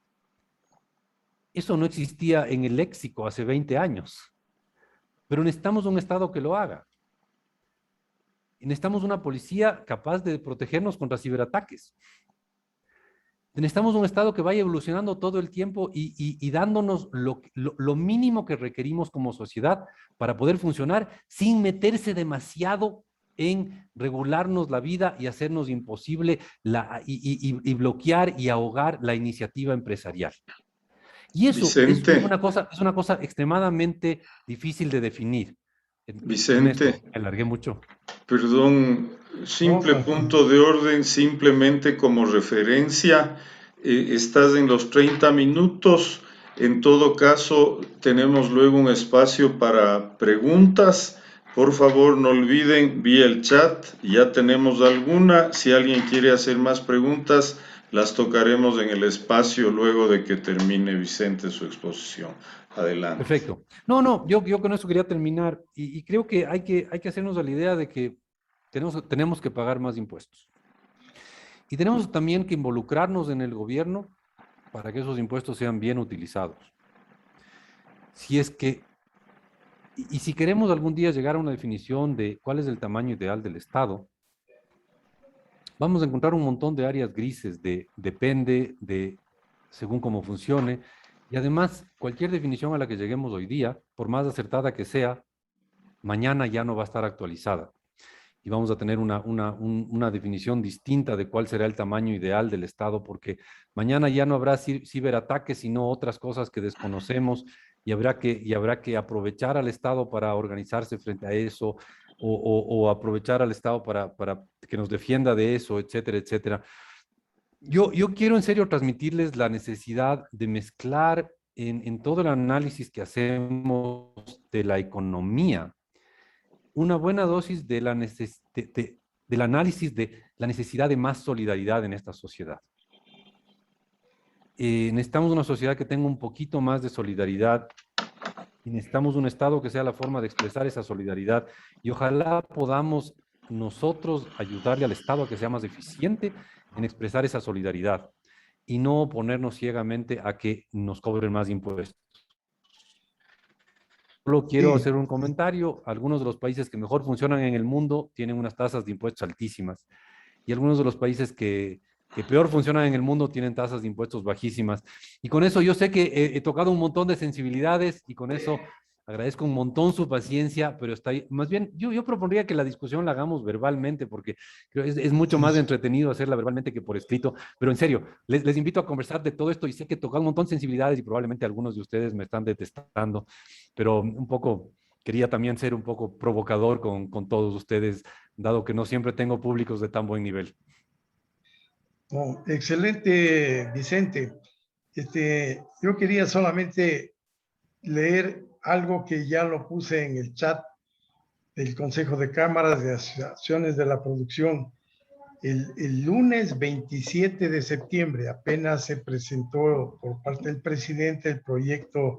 Eso no existía en el léxico hace 20 años, pero necesitamos un Estado que lo haga. Y necesitamos una policía capaz de protegernos contra ciberataques. Necesitamos un Estado que vaya evolucionando todo el tiempo y dándonos lo mínimo que requerimos como sociedad para poder funcionar sin meterse demasiado en regularnos la vida y hacernos imposible y bloquear y ahogar la iniciativa empresarial. Y eso Vicente, es una cosa extremadamente difícil de definir. Vicente, Ernesto, me alargué mucho. perdón, No, simple tranquilo. punto de orden, simplemente como referencia, estás en los 30 minutos. En todo caso, tenemos luego un espacio para preguntas. Por favor, no olviden vía el chat, ya tenemos alguna. Si alguien quiere hacer más preguntas, las tocaremos en el espacio luego de que termine Vicente su exposición. Adelante. Perfecto. No, yo con eso quería terminar y creo que hay que hacernos a la idea de que tenemos que pagar más impuestos. Y tenemos también que involucrarnos en el gobierno para que esos impuestos sean bien utilizados. Si es que, y si queremos algún día llegar a una definición de cuál es el tamaño ideal del Estado, vamos a encontrar un montón de áreas grises depende de según cómo funcione. Y además, cualquier definición a la que lleguemos hoy día, por más acertada que sea, mañana ya no va a estar actualizada. Y vamos a tener una definición distinta de cuál será el tamaño ideal del Estado, porque mañana ya no habrá ciberataques, sino otras cosas que desconocemos y habrá que aprovechar al Estado para organizarse frente a eso o aprovechar al Estado para que nos defienda de eso, etcétera, etcétera. Yo quiero en serio transmitirles la necesidad de mezclar en todo el análisis que hacemos de la economía una buena dosis del análisis de la necesidad de más solidaridad en esta sociedad. Necesitamos una sociedad que tenga un poquito más de solidaridad y necesitamos un Estado que sea la forma de expresar esa solidaridad y ojalá podamos nosotros ayudarle al Estado a que sea más eficiente en expresar esa solidaridad y no ponernos ciegamente a que nos cobren más impuestos. Solo quiero Sí, hacer un comentario. Algunos de los países que mejor funcionan en el mundo tienen unas tasas de impuestos altísimas y algunos de los países que peor funcionan en el mundo tienen tasas de impuestos bajísimas. Y con eso yo sé que he tocado un montón de sensibilidades y con eso agradezco un montón su paciencia, pero está ahí. Más bien, yo propondría que la discusión la hagamos verbalmente porque creo es mucho más entretenido hacerla verbalmente que por escrito. Pero en serio, les invito a conversar de todo esto y sé que he tocado un montón de sensibilidades y probablemente algunos de ustedes me están detestando, pero un poco quería también ser un poco provocador con todos ustedes, dado que no siempre tengo públicos de tan buen nivel. oh, excelente, Vicente. Yo quería solamente leer algo que ya lo puse en el chat del Consejo de Cámaras de Asociaciones de la Producción. El lunes 27 de septiembre apenas se presentó por parte del presidente el proyecto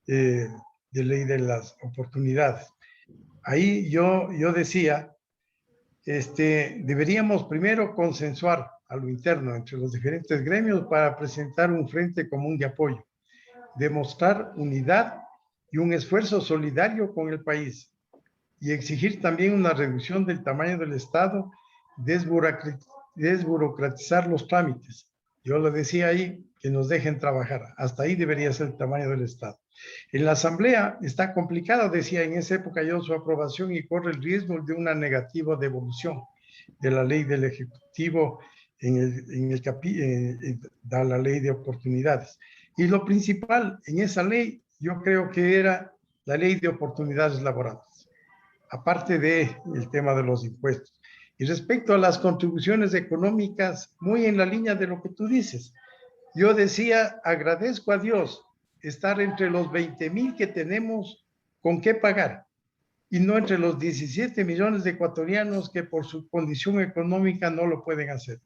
de ley de las oportunidades. Ahí yo decía, deberíamos primero consensuar a lo interno entre los diferentes gremios para presentar un frente común de apoyo, demostrar unidad y un esfuerzo solidario con el país y exigir también una reducción del tamaño del Estado, desburocratizar los trámites. Yo le decía ahí que nos dejen trabajar. Hasta ahí debería ser el tamaño del Estado. En la Asamblea está complicado, decía en esa época yo, su aprobación y corre el riesgo de una negativa devolución de la ley del Ejecutivo da la ley de oportunidades. Y lo principal en esa ley, yo creo que era la ley de oportunidades laborales, aparte del tema de los impuestos. Y respecto a las contribuciones económicas, muy en la línea de lo que tú dices, yo decía, agradezco a Dios estar entre los 20,000 que tenemos con qué pagar y no entre los 17 millones de ecuatorianos que por su condición económica no lo pueden hacer.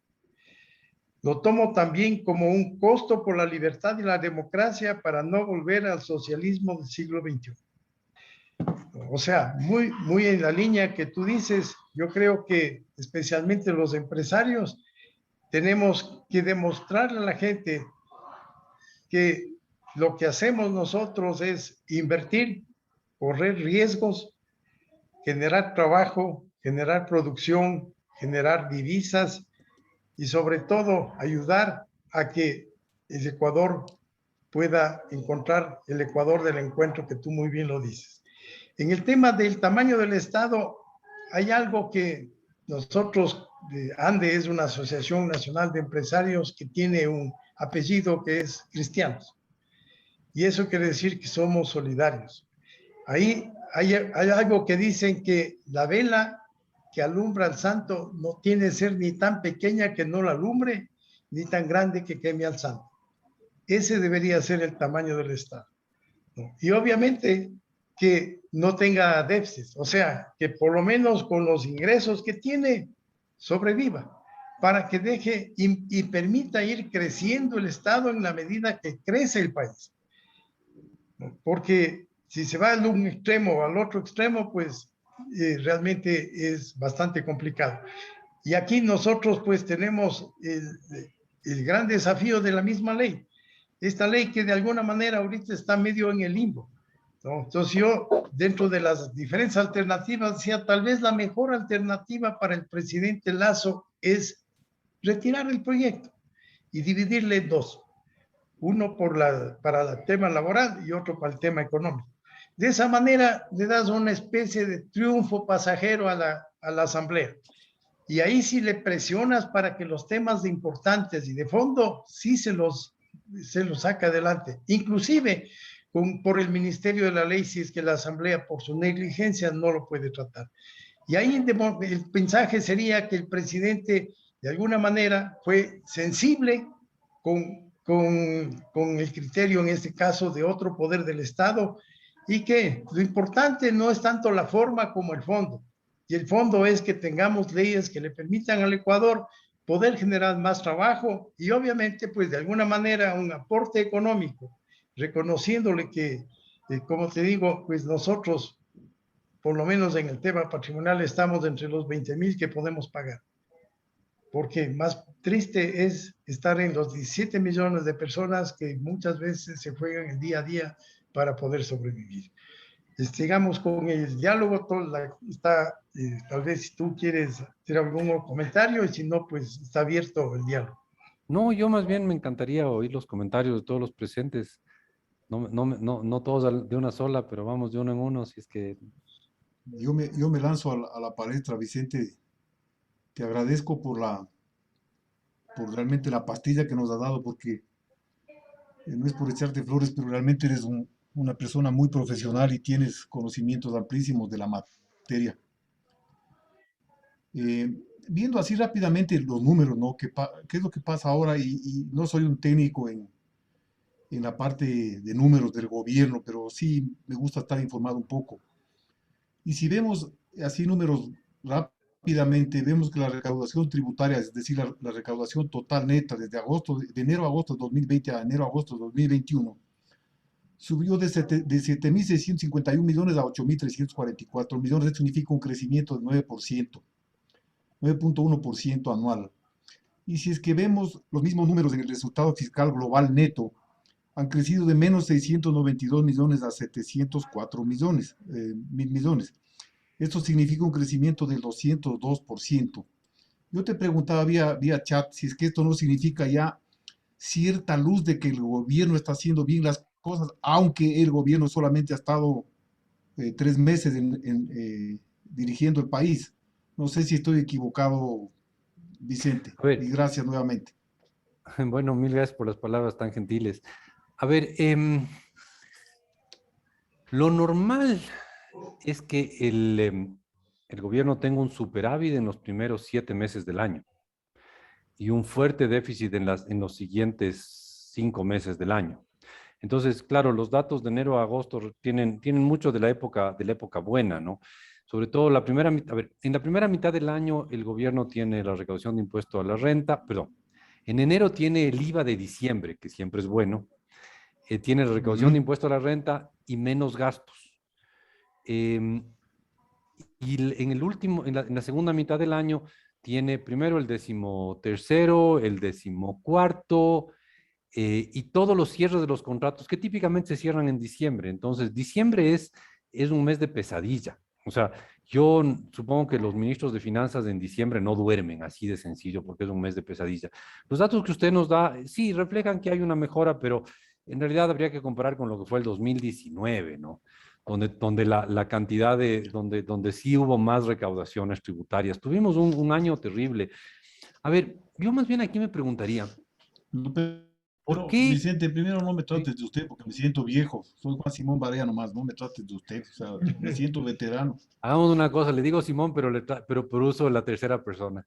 Lo tomo también como un costo por la libertad y la democracia para no volver al socialismo del siglo XXI. O sea, muy en la línea que tú dices, yo creo que especialmente los empresarios tenemos que demostrarle a la gente que lo que hacemos nosotros es invertir, correr riesgos, generar trabajo, generar producción, generar divisas y sobre todo ayudar a que el Ecuador pueda encontrar el Ecuador del encuentro que tú muy bien lo dices. En el tema del tamaño del Estado, hay algo que nosotros, ANDE es una asociación nacional de empresarios que tiene un apellido que es Cristianos. Y eso quiere decir que somos solidarios. Ahí hay algo que dicen que la vela que alumbra al santo no tiene que ser ni tan pequeña que no la alumbre, ni tan grande que queme al santo. Ese debería ser el tamaño del Estado, ¿no? Y obviamente que no tenga déficit, o sea, que por lo menos con los ingresos que tiene, sobreviva, para que deje y permita ir creciendo el Estado en la medida que crece el país. Porque si se va de un extremo al otro extremo, pues realmente es bastante complicado. Y aquí nosotros pues tenemos el gran desafío de la misma ley. Esta ley que de alguna manera ahorita está medio en el limbo, ¿no? Entonces yo, dentro de las diferentes alternativas, decía, tal vez la mejor alternativa para el presidente Lasso es retirar el proyecto y dividirle en dos. Uno para el tema laboral y otro para el tema económico. De esa manera le das una especie de triunfo pasajero a la Asamblea. Y ahí sí le presionas para que los temas importantes y de fondo sí se los saca adelante. Inclusive por el Ministerio de la Ley, si es que la Asamblea por su negligencia no lo puede tratar. Y ahí el mensaje sería que el presidente de alguna manera fue sensible con el criterio, en este caso, de otro poder del Estado, y que lo importante no es tanto la forma como el fondo. Y el fondo es que tengamos leyes que le permitan al Ecuador poder generar más trabajo y obviamente, pues de alguna manera, un aporte económico, reconociéndole que, como te digo, pues nosotros, por lo menos en el tema patrimonial, estamos entre los 20,000 que podemos pagar. Porque más triste es estar en los 17 millones de personas que muchas veces se juegan el día a día para poder sobrevivir. Sigamos con el diálogo, tal vez si tú quieres hacer algún comentario y si no, pues está abierto el diálogo. No, yo más bien me encantaría oír los comentarios de todos los presentes. No todos de una sola, pero vamos de uno en uno, si es que... Yo me lanzo a la palestra, Vicente. Te agradezco por realmente la pastilla que nos has dado, porque no es por echarte flores, pero realmente eres una persona muy profesional y tienes conocimientos amplísimos de la materia. Viendo así rápidamente los números, ¿no? ¿Qué es lo que pasa ahora? Y no soy un técnico en la parte de números del gobierno, pero sí me gusta estar informado un poco. Y si vemos así números rápidamente, vemos que la recaudación tributaria, es decir, la recaudación total neta desde de enero a agosto de 2020 a enero a agosto de 2021, subió de 7.651 millones a 8.344 millones. Esto significa un crecimiento de 9%, 9.1% anual. Y si es que vemos los mismos números en el resultado fiscal global neto, han crecido de menos 692 millones a 704 millones. Esto significa un crecimiento del 202%. Yo te preguntaba vía chat si es que esto no significa ya cierta luz de que el gobierno está haciendo bien las cosas, aunque el gobierno solamente ha estado 3 meses dirigiendo el país. No sé si estoy equivocado, Vicente. A ver, Y gracias nuevamente. bueno, mil gracias por las palabras tan gentiles. A ver, lo normal es que el gobierno tenga un superávit en los primeros 7 meses del año y un fuerte déficit en los siguientes 5 meses del año. Entonces, claro, los datos de enero a agosto tienen mucho de la época buena, ¿no? Sobre todo la primera mitad, a ver, en la primera mitad del año el gobierno tiene la recaudación de impuesto a la renta, perdón, en enero tiene el IVA de diciembre, que siempre es bueno, tiene la recaudación de impuesto a la renta y menos gastos. En el último, en la segunda mitad del año, tiene primero el 13º, el 14º, y todos los cierres de los contratos que típicamente se cierran en diciembre. Entonces, diciembre es un mes de pesadilla. O sea, yo supongo que los ministros de finanzas en diciembre no duermen, así de sencillo, porque es un mes de pesadilla. Los datos que usted nos da, sí, reflejan que hay una mejora, pero en realidad habría que comparar con lo que fue el 2019, ¿no? Donde la cantidad donde sí hubo más recaudaciones tributarias. Tuvimos un año terrible. A ver, yo más bien aquí me preguntaría, No, ¿por pero, qué? Vicente, primero no me Sí. trates de usted porque me siento viejo. Soy Juan Simón Barea nomás, no me trates de usted. O sea, me siento veterano. Hagamos una cosa, le digo Simón, pero uso la tercera persona.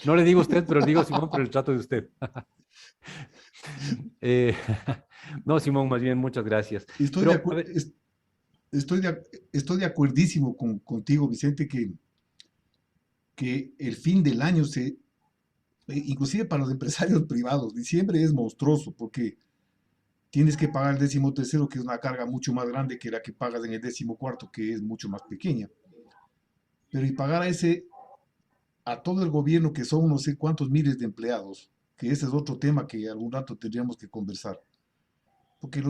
No le digo usted, pero le digo Simón, pero el trato de usted. Eh, no, Simón, más bien, muchas gracias. Estoy de Pero, a acuerdo, ver, estoy de acuerdísimo contigo, Vicente, que el fin del año inclusive para los empresarios privados, diciembre es monstruoso porque tienes que pagar el 13º, que es una carga mucho más grande que la que pagas en el 14º, que es mucho más pequeña. Pero y pagar a todo el gobierno, que son no sé cuántos miles de empleados, que ese es otro tema que algún rato tendríamos que conversar. Porque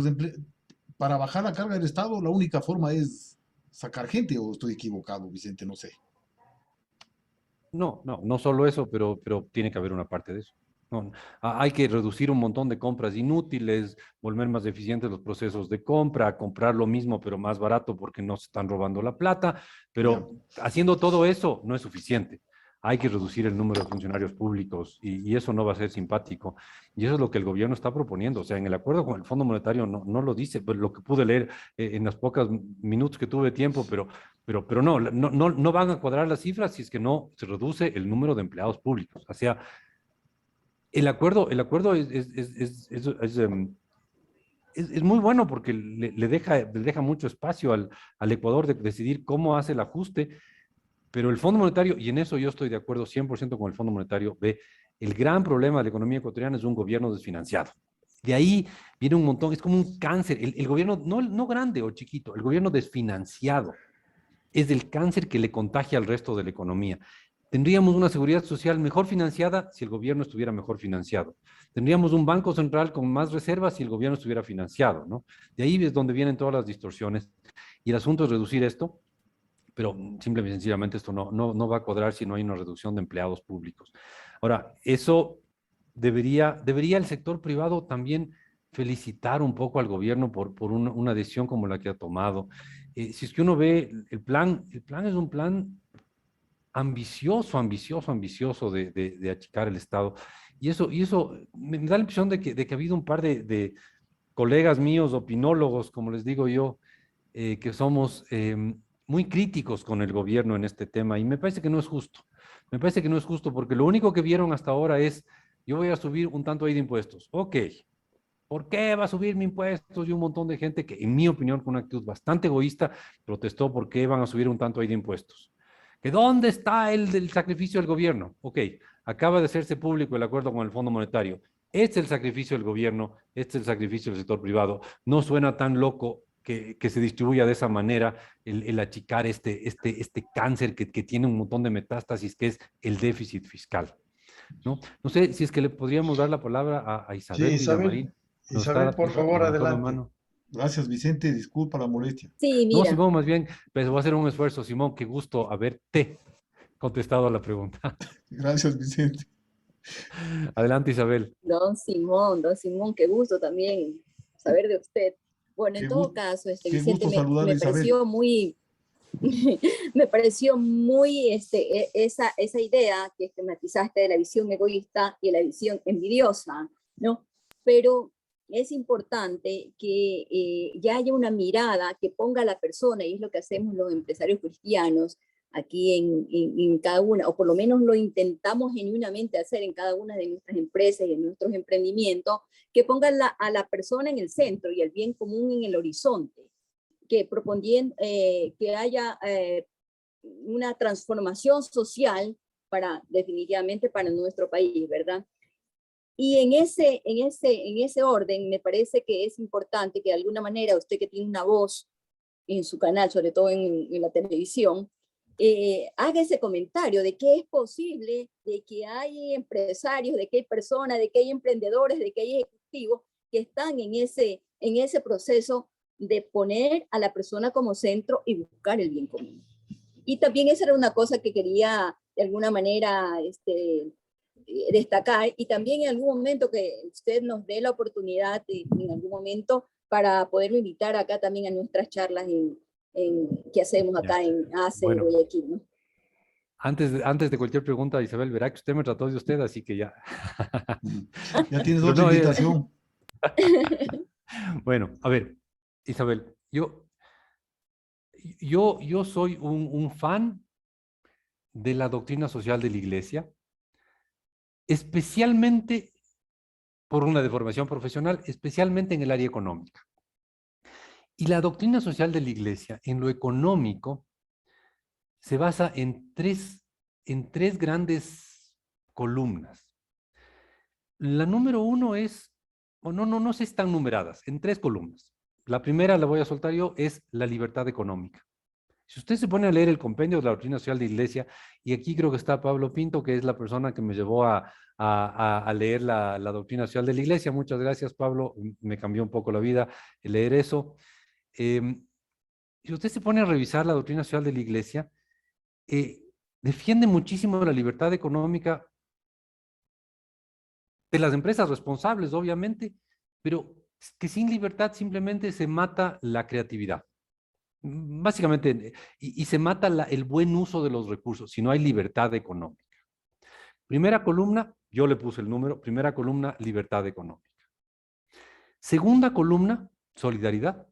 para bajar la carga del Estado, la única forma es sacar gente, o estoy equivocado, Vicente, no sé. no solo eso, pero tiene que haber una parte de eso. No, hay que reducir un montón de compras inútiles, volver más eficientes los procesos de compra, comprar lo mismo pero más barato porque no se están robando la plata, Ya. pero haciendo todo eso no es suficiente. Hay que reducir el número de funcionarios públicos y eso no va a ser simpático. Y eso es lo que el gobierno está proponiendo. O sea, en el acuerdo con el Fondo Monetario no lo dice, pero lo que pude leer en las pocas minutos que tuve tiempo, pero no van a cuadrar las cifras si es que no se reduce el número de empleados públicos. O sea, el acuerdo es muy bueno porque le deja mucho espacio al Ecuador de decidir cómo hace el ajuste, pero el Fondo Monetario, y en eso yo estoy de acuerdo 100% con el Fondo Monetario, ve, el gran problema de la economía ecuatoriana es un gobierno desfinanciado. De ahí viene un montón, es como un cáncer. El gobierno, no grande o chiquito, el gobierno desfinanciado es el cáncer que le contagia al resto de la economía. Tendríamos una seguridad social mejor financiada si el gobierno estuviera mejor financiado. Tendríamos un banco central con más reservas si el gobierno estuviera financiado, ¿no? De ahí es donde vienen todas las distorsiones. Y el asunto es reducir esto, pero simple y sencillamente esto no va a cuadrar si no hay una reducción de empleados públicos. Ahora, eso debería el sector privado también felicitar un poco al gobierno por una decisión como la que ha tomado. Si es que uno ve el plan es un plan ambicioso de achicar el Estado. Y eso me da la impresión de que ha habido un par de colegas míos, opinólogos, como les digo yo, que somos muy críticos con el gobierno en este tema y me parece que no es justo. Me parece que no es justo porque lo único que vieron hasta ahora es, yo voy a subir un tanto ahí de impuestos. Ok, ¿por qué va a subir mi impuestos? Y un montón de gente que, en mi opinión, con una actitud bastante egoísta, protestó por qué van a subir un tanto ahí de impuestos. ¿Que dónde está el sacrificio del gobierno? Ok, acaba de hacerse público el acuerdo con el Fondo Monetario. Este es el sacrificio del gobierno, este es el sacrificio del sector privado. No suena tan loco que se distribuya de esa manera el achicar este cáncer que tiene un montón de metástasis, que es el déficit fiscal. No sé si es que le podríamos dar la palabra a Sí, Isabel Isabel, Villamarín. Isabel, por favor, Levantó la adelante. mano. Gracias, Vicente. Disculpa la molestia. Sí, No, mira, Simón, más bien, pues voy a hacer un esfuerzo. Simón, qué gusto haberte contestado a la pregunta. Gracias, Vicente. Adelante, Isabel. don Simón, qué gusto también saber de usted. Bueno, en Qué todo gusto, caso, qué Vicente, gusto saludar a me Isabel. pareció muy, me pareció muy esa idea que esquematizaste de la visión egoísta y la visión envidiosa, ¿no? Pero es importante que ya haya una mirada que ponga a la persona, y es lo que hacemos los empresarios cristianos aquí en cada una, o por lo menos lo intentamos genuinamente hacer en cada una de nuestras empresas y en nuestros emprendimientos, que pongan a la persona en el centro y el bien común en el horizonte, que propondían que haya una transformación social definitivamente para nuestro país, ¿verdad? Y en ese orden, me parece que es importante que de alguna manera usted que tiene una voz en su canal, sobre todo en la televisión, haga ese comentario de que es posible, de que hay empresarios, de que hay personas, de que hay emprendedores, de que hay ejecutivos que están en ese proceso de poner a la persona como centro y buscar el bien común. Y también esa era una cosa que quería de alguna manera destacar, y también en algún momento que usted nos dé la oportunidad en algún momento para poderme invitar acá también a nuestras charlas que hacemos acá en ACE Bueno, Guayaquil, ¿no? antes de cualquier pregunta, Isabel, verá que usted me trató de usted, así que ya. Ya tienes Pero otra no, invitación. bueno, a ver, Isabel, yo soy un fan de la doctrina social de la Iglesia, especialmente por una deformación profesional, especialmente en el área económica. Y la doctrina social de la Iglesia, en lo económico, se basa en tres grandes columnas. La número uno es, o no sé si están numeradas, en tres columnas. La primera, la voy a soltar yo, es la libertad económica. Si usted se pone a leer el compendio de la doctrina social de la Iglesia, y aquí creo que está Pablo Pinto, que es la persona que me llevó a leer la doctrina social de la Iglesia. Muchas gracias, Pablo. Me cambió un poco la vida leer eso. Si usted se pone a revisar la doctrina social de la Iglesia, defiende muchísimo la libertad económica de las empresas responsables, obviamente, pero que sin libertad simplemente se mata la creatividad. Básicamente, y se mata el buen uso de los recursos, si no hay libertad económica. Primera columna, yo le puse el número, primera columna, libertad económica. Segunda columna, solidaridad.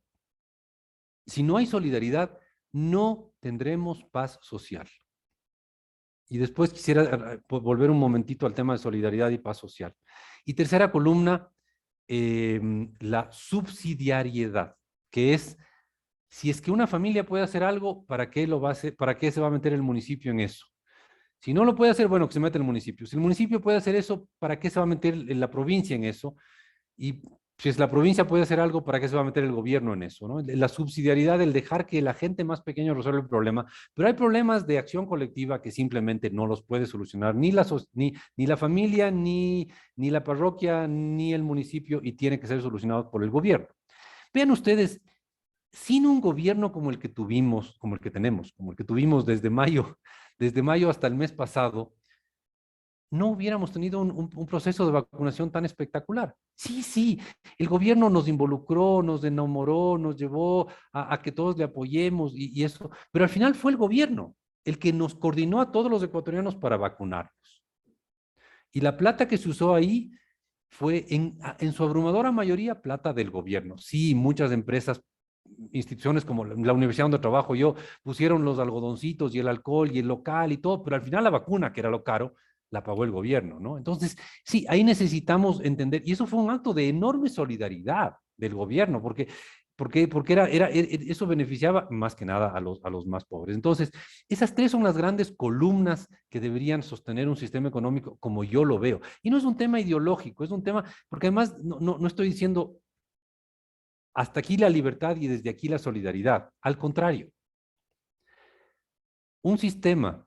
Si no hay solidaridad, no tendremos paz social. Y después quisiera volver un momentito al tema de solidaridad y paz social. Y tercera columna, la subsidiariedad, que es, si es que una familia puede hacer algo, ¿para qué lo va a hacer? ¿Para qué se va a meter el municipio en eso? Si no lo puede hacer, bueno, que se meta el municipio. Si el municipio puede hacer eso, ¿para qué se va a meter la provincia en eso? Y si es la provincia puede hacer algo, ¿para qué se va a meter el gobierno en eso? ¿No? La subsidiariedad, el dejar que la gente más pequeña resuelva el problema. Pero hay problemas de acción colectiva que simplemente no los puede solucionar ni la familia, ni la parroquia, ni el municipio, y tiene que ser solucionados por el gobierno. Vean ustedes, sin un gobierno como el que tuvimos, como el que tenemos, como el que tuvimos desde mayo hasta el mes pasado, no hubiéramos tenido un proceso de vacunación tan espectacular. Sí, el gobierno nos involucró, nos enamoró, nos llevó a que todos le apoyemos y eso, pero al final fue el gobierno el que nos coordinó a todos los ecuatorianos para vacunarnos. Y la plata que se usó ahí fue en su abrumadora mayoría plata del gobierno. Sí, muchas empresas, instituciones como la universidad donde trabajo yo, pusieron los algodoncitos y el alcohol y el local y todo, pero al final la vacuna, que era lo caro, la pagó el gobierno, ¿no? Entonces, sí, ahí necesitamos entender, y eso fue un acto de enorme solidaridad del gobierno, porque eso beneficiaba más que nada a los más pobres. Entonces, esas tres son las grandes columnas que deberían sostener un sistema económico como yo lo veo. Y no es un tema ideológico, es un tema, porque además no estoy diciendo hasta aquí la libertad y desde aquí la solidaridad. Al contrario, un sistema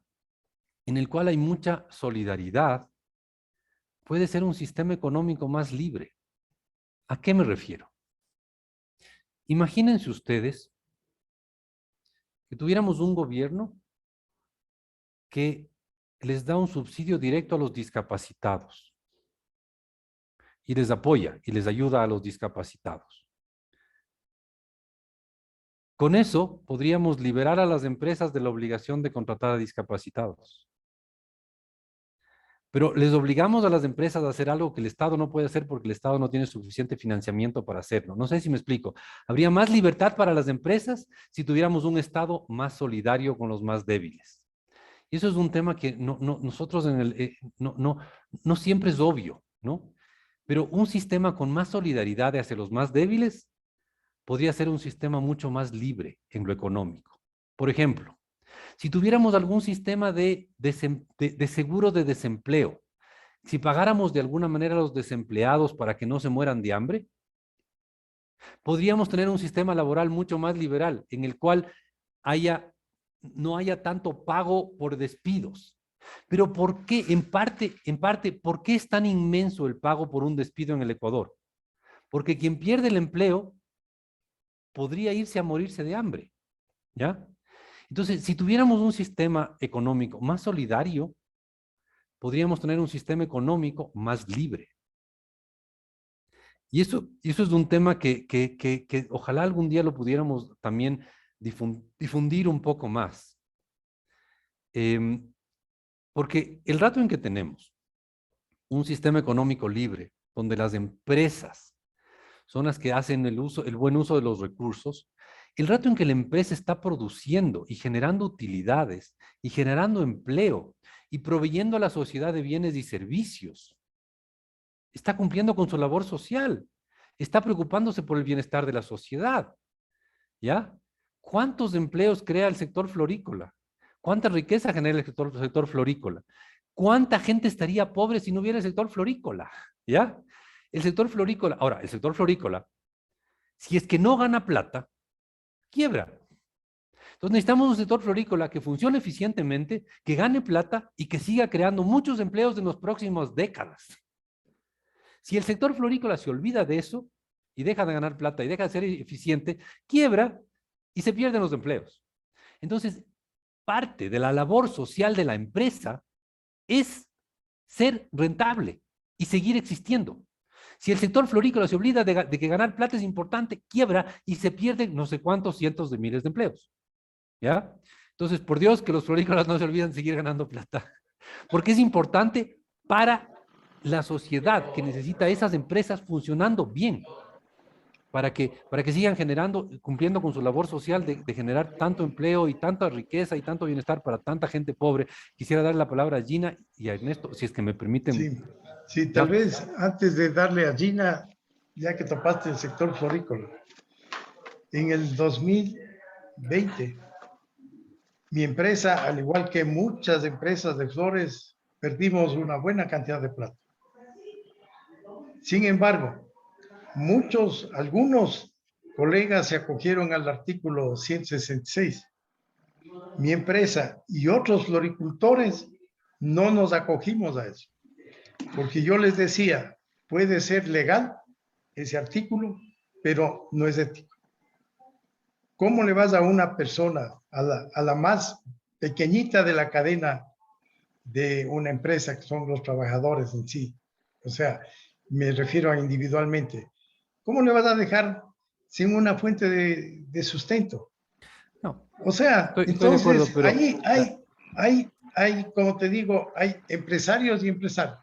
en el cual hay mucha solidaridad puede ser un sistema económico más libre. ¿A qué me refiero? Imagínense ustedes que tuviéramos un gobierno que les da un subsidio directo a los discapacitados y les apoya y les ayuda a los discapacitados. Con eso podríamos liberar a las empresas de la obligación de contratar a discapacitados. Pero les obligamos a las empresas a hacer algo que el Estado no puede hacer porque el Estado no tiene suficiente financiamiento para hacerlo. No sé si me explico. Habría más libertad para las empresas si tuviéramos un Estado más solidario con los más débiles. Y eso es un tema que nosotros no siempre es obvio, ¿no? Pero un sistema con más solidaridad hacia los más débiles podría ser un sistema mucho más libre en lo económico. Por ejemplo, si tuviéramos algún sistema de seguro de desempleo Si pagáramos de alguna manera a los desempleados para que no se mueran de hambre, podríamos tener un sistema laboral mucho más liberal, en el cual no haya tanto pago por despidos. Pero ¿por qué? En parte, ¿por qué es tan inmenso el pago por un despido en el Ecuador? Porque quien pierde el empleo podría irse a morirse de hambre, ¿ya? Entonces, si tuviéramos un sistema económico más solidario, podríamos tener un sistema económico más libre. Y eso es un tema que ojalá algún día lo pudiéramos también difundir un poco más. Porque el rato en que tenemos un sistema económico libre, donde las empresas son las que hacen el buen uso de los recursos, el rato en que la empresa está produciendo y generando utilidades y generando empleo y proveyendo a la sociedad de bienes y servicios, está cumpliendo con su labor social, está preocupándose por el bienestar de la sociedad, ¿ya? ¿Cuántos empleos crea el sector florícola? ¿Cuánta riqueza genera el sector florícola? ¿Cuánta gente estaría pobre si no hubiera el sector florícola? ¿Ya? El sector florícola, ahora, el sector florícola, si es que no gana plata, quiebra. Entonces necesitamos un sector florícola que funcione eficientemente, que gane plata y que siga creando muchos empleos en las próximas décadas. Si el sector florícola se olvida de eso y deja de ganar plata y deja de ser eficiente, quiebra y se pierden los empleos. Entonces, parte de la labor social de la empresa es ser rentable y seguir existiendo. Si el sector florícola se olvida de que ganar plata es importante, quiebra y se pierden no sé cuántos cientos de miles de empleos. ¿Ya? Entonces, por Dios, que los florícolas no se olviden de seguir ganando plata, porque es importante para la sociedad que necesita esas empresas funcionando bien, para que sigan generando, cumpliendo con su labor social de generar tanto empleo y tanta riqueza y tanto bienestar para tanta gente pobre. Quisiera darle la palabra a Gina y a Ernesto, si es que me permiten. Sí, sí, tal vez antes de darle a Gina, ya que topaste el sector florícola, en el 2020, mi empresa, al igual que muchas empresas de flores, perdimos una buena cantidad de plata. Sin embargo, algunos colegas se acogieron al artículo 166. Mi empresa y otros floricultores no nos acogimos a eso, porque yo les decía, puede ser legal ese artículo, pero no es ético. ¿Cómo le vas a una persona, a la más pequeñita de la cadena de una empresa, que son los trabajadores en sí? O sea, me refiero a individualmente. ¿Cómo le vas a dejar sin una fuente de sustento? No. O sea, Estoy entonces, de acuerdo, pero hay, como te digo, hay empresarios y empresarios.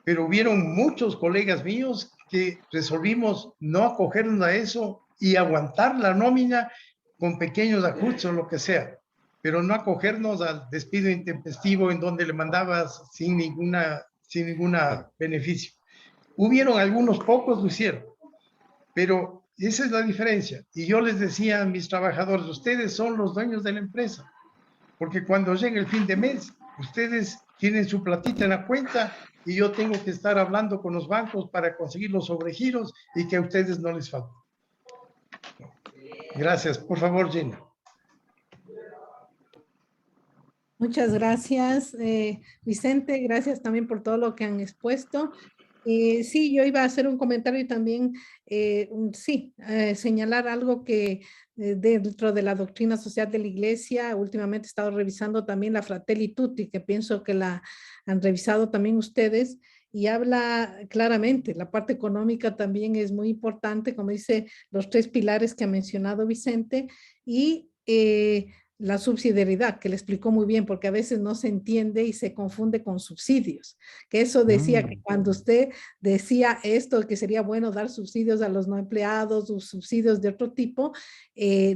Pero hubieron muchos colegas míos que resolvimos no acogernos a eso y aguantar la nómina con pequeños ajustes o lo que sea, pero no acogernos al despido intempestivo en donde le mandabas sin ninguna beneficio. Hubieron algunos pocos lo hicieron, pero esa es la diferencia. Y yo les decía a mis trabajadores, ustedes son los dueños de la empresa, porque cuando llegue el fin de mes, ustedes tienen su platita en la cuenta y yo tengo que estar hablando con los bancos para conseguir los sobregiros y que a ustedes no les falte. Gracias. Por favor, Gina. Muchas gracias, Vicente. Gracias también por todo lo que han expuesto. Sí, yo iba a hacer un comentario y también, señalar algo que dentro de la doctrina social de la Iglesia, últimamente he estado revisando también la Fratelli Tutti, que pienso que la han revisado también ustedes, y habla claramente, la parte económica también es muy importante, como dice, los 3 pilares que ha mencionado Vicente, y la subsidiariedad, que le explicó muy bien, porque a veces no se entiende y se confunde con subsidios. Que eso decía que cuando usted decía esto, que sería bueno dar subsidios a los no empleados o subsidios de otro tipo,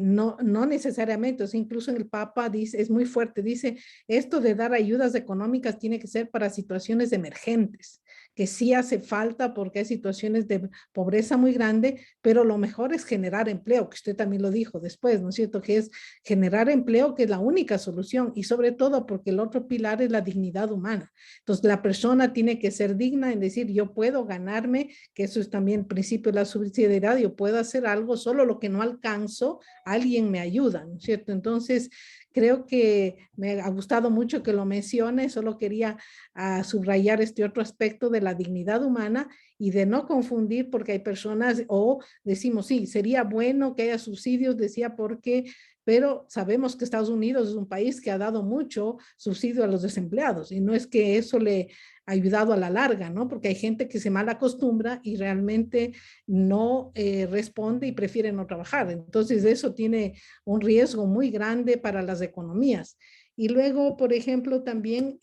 no necesariamente. O sea, incluso en el Papa dice, es muy fuerte, dice, esto de dar ayudas económicas tiene que ser para situaciones emergentes, que sí hace falta porque hay situaciones de pobreza muy grande, pero lo mejor es generar empleo, que usted también lo dijo después, ¿no es cierto? Que es generar empleo creo que es la única solución y sobre todo porque el otro pilar es la dignidad humana. Entonces la persona tiene que ser digna en decir yo puedo ganarme, que eso es también el principio de la subsidiariedad, yo puedo hacer algo, solo lo que no alcanzo, alguien me ayuda, ¿no es cierto? Entonces creo que me ha gustado mucho que lo mencione, solo quería subrayar este otro aspecto de la dignidad humana y de no confundir porque hay personas o decimos, sí, sería bueno que haya subsidios, decía porque, pero sabemos que Estados Unidos es un país que ha dado mucho subsidio a los desempleados y no es que eso le ha ayudado a la larga, ¿no? Porque hay gente que se mal acostumbra y realmente no responde y prefiere no trabajar. Entonces eso tiene un riesgo muy grande para las economías. Y luego, por ejemplo, también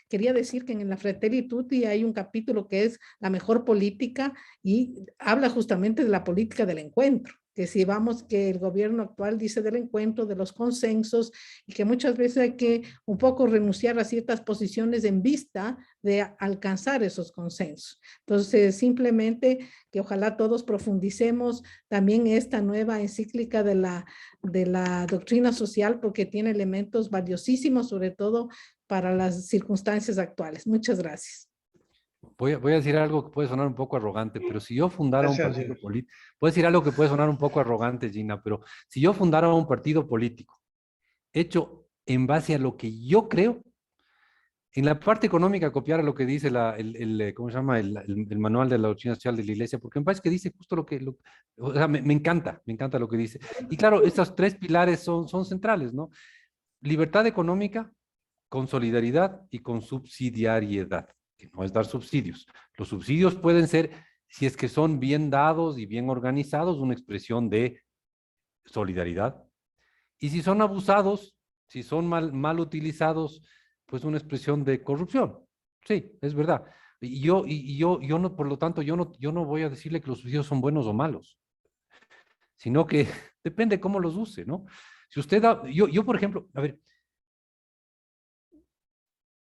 quería decir que en la Fratelli Tutti hay un capítulo que es la mejor política y habla justamente de la política del encuentro, que si vamos que el gobierno actual dice del encuentro, de los consensos y que muchas veces hay que un poco renunciar a ciertas posiciones en vista de alcanzar esos consensos. Entonces, simplemente que ojalá todos profundicemos también esta nueva encíclica de la doctrina social porque tiene elementos valiosísimos, sobre todo para las circunstancias actuales. Muchas gracias. Voy a decir algo que puede sonar un poco arrogante, pero si yo fundara un Gracias, partido Gina. político, voy a decir algo que puede sonar un poco arrogante, Gina, pero si yo fundara un partido político hecho en base a lo que yo creo, en la parte económica copiar lo que dice ¿cómo se llama? El manual de la doctrina social de la iglesia, porque me parece que dice justo o sea, me encanta lo que dice. Y claro, estos tres pilares son centrales, ¿no? Libertad económica, con solidaridad y con subsidiariedad, que no es dar subsidios. Los subsidios pueden ser, si es que son bien dados y bien organizados, una expresión de solidaridad. Y si son abusados, si son mal utilizados, pues una expresión de corrupción. Sí, es verdad. Yo no, por lo tanto, yo no voy a decirle que los subsidios son buenos o malos, sino que depende cómo los use, ¿no? Si usted da, yo por ejemplo, a ver,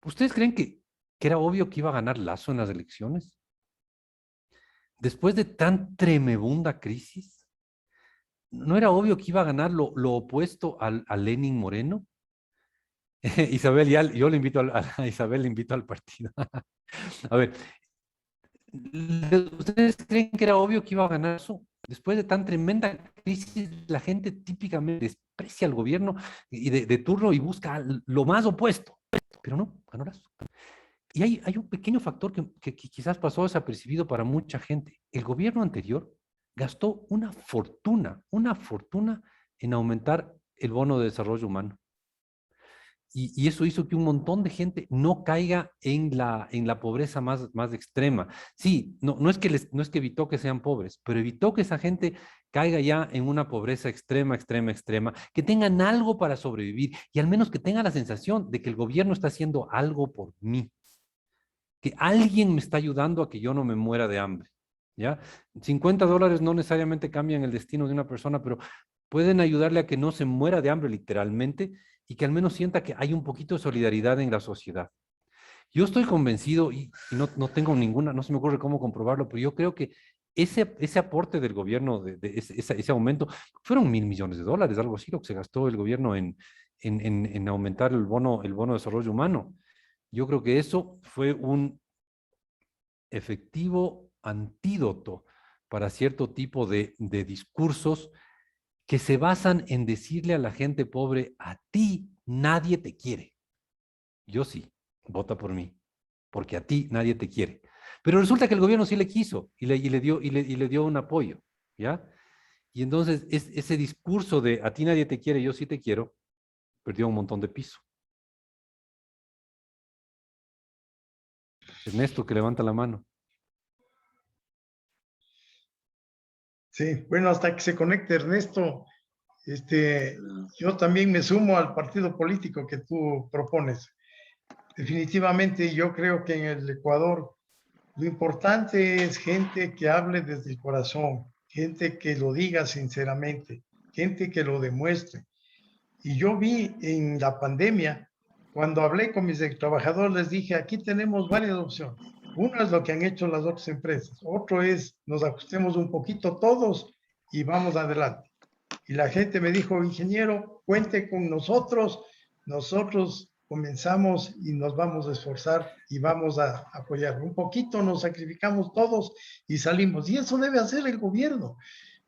¿ustedes creen que era obvio que iba a ganar Lazo en las elecciones? Después de tan tremenda crisis, ¿no era obvio que iba a ganar lo opuesto a Lenin Moreno? Isabel, yo le invito a Isabel le invito al partido. A ver, ¿ustedes creen que era obvio que iba a ganar eso? Después de tan tremenda crisis, la gente típicamente desprecia al gobierno y de turno y busca lo más opuesto. Pero no, ganó Lazo. Y hay un pequeño factor que quizás pasó desapercibido para mucha gente. El gobierno anterior gastó una fortuna en aumentar el bono de desarrollo humano. Y eso hizo que un montón de gente no caiga en la pobreza más extrema. Sí, no es que evitó que sean pobres, pero evitó que esa gente caiga ya en una pobreza extrema, que tengan algo para sobrevivir y al menos que tengan la sensación de que el gobierno está haciendo algo por mí, que alguien me está ayudando a que yo no me muera de hambre, ¿ya? $50 no necesariamente cambian el destino de una persona, pero pueden ayudarle a que no se muera de hambre literalmente y que al menos sienta que hay un poquito de solidaridad en la sociedad. Yo estoy convencido y no tengo no se me ocurre cómo comprobarlo, pero yo creo que ese aporte del gobierno, ese aumento, fueron $1.000 millones, algo así lo que se gastó el gobierno en aumentar el bono de desarrollo humano. Yo creo que eso fue un efectivo antídoto para cierto tipo de discursos que se basan en decirle a la gente pobre, a ti nadie te quiere. Yo sí, vota por mí, porque a ti nadie te quiere. Pero resulta que el gobierno sí le quiso y le dio un apoyo, ¿ya? Y entonces ese discurso de a ti nadie te quiere, yo sí te quiero, perdió un montón de piso. Ernesto, que levanta la mano. Sí, bueno, hasta que se conecte Ernesto, yo también me sumo al partido político que tú propones. Definitivamente yo creo que en el Ecuador lo importante es gente que hable desde el corazón, gente que lo diga sinceramente, gente que lo demuestre. Y yo vi en la pandemia, cuando hablé con mis trabajadores, les dije, aquí tenemos varias opciones. Uno es lo que han hecho las otras empresas. Otro es, nos ajustemos un poquito todos y vamos adelante. Y la gente me dijo, ingeniero, cuente con nosotros. Nosotros comenzamos y nos vamos a esforzar y vamos a apoyar. Un poquito nos sacrificamos todos y salimos. Y eso debe hacer el gobierno,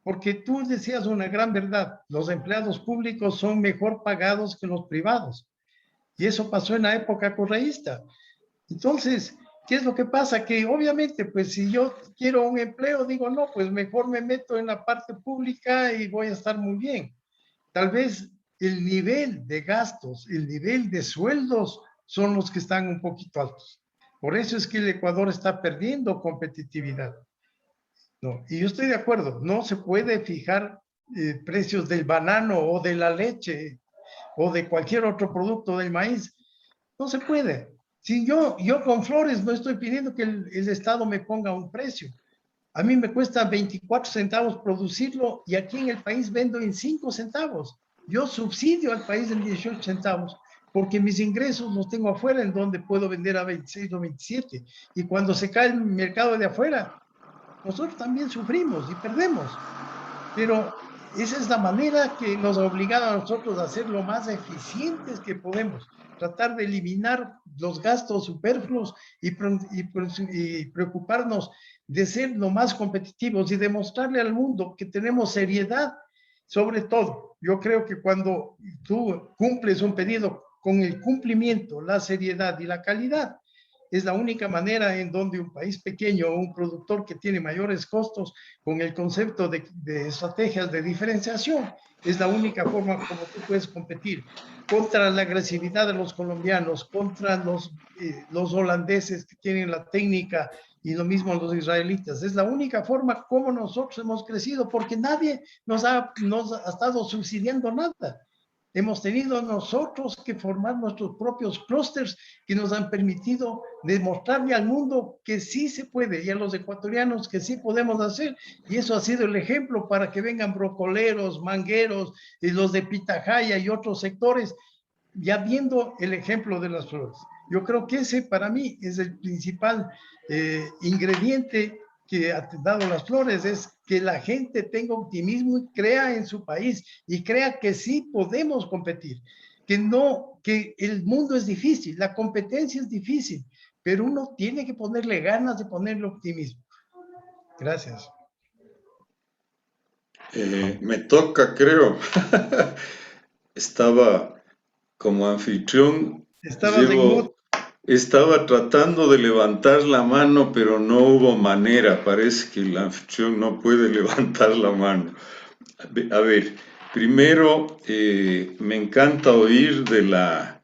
porque tú decías una gran verdad. Los empleados públicos son mejor pagados que los privados. Y eso pasó en la época correísta. Entonces, ¿qué es lo que pasa? Que obviamente, pues si yo quiero un empleo, digo, no, pues mejor me meto en la parte pública y voy a estar muy bien. Tal vez el nivel de gastos, el nivel de sueldos son los que están un poquito altos. Por eso es que el Ecuador está perdiendo competitividad. No, y yo estoy de acuerdo, no se puede fijar precios del banano o de la leche o de cualquier otro producto del maíz. No se puede. Si yo con flores no estoy pidiendo que el Estado me ponga un precio. A mí me cuesta 24 centavos producirlo y aquí en el país vendo en 5 centavos. Yo subsidio al país en 18 centavos porque mis ingresos los tengo afuera en donde puedo vender a 26 o 27. Y cuando se cae el mercado de afuera, nosotros también sufrimos y perdemos. Pero esa es la manera que nos ha obligado a nosotros a ser lo más eficientes que podemos. Tratar de eliminar los gastos superfluos y preocuparnos de ser lo más competitivos y demostrarle al mundo que tenemos seriedad sobre todo. Yo creo que cuando tú cumples un pedido con el cumplimiento, la seriedad y la calidad, es la única manera en donde un país pequeño o un productor que tiene mayores costos con el concepto de estrategias de diferenciación, es la única forma como tú puedes competir contra la agresividad de los colombianos, contra los holandeses que tienen la técnica y lo mismo los israelitas. Es la única forma como nosotros hemos crecido porque nadie nos ha estado subsidiando nada. Hemos tenido nosotros que formar nuestros propios clústeres que nos han permitido demostrarle al mundo que sí se puede y a los ecuatorianos que sí podemos hacer. Y eso ha sido el ejemplo para que vengan brocoleros, mangueros, y los de Pitahaya y otros sectores, ya viendo el ejemplo de las flores. Yo creo que ese para mí es el principal ingrediente que ha dado las flores, es que la gente tenga optimismo y crea en su país y crea que sí podemos competir, que el mundo es difícil, la competencia es difícil, pero uno tiene que ponerle ganas de ponerle optimismo. Gracias. Me toca, creo. Estaba como anfitrión. Estaba tratando de levantar la mano, pero no hubo manera. Parece que el anfitrión no puede levantar la mano. A ver, primero, me encanta oír de la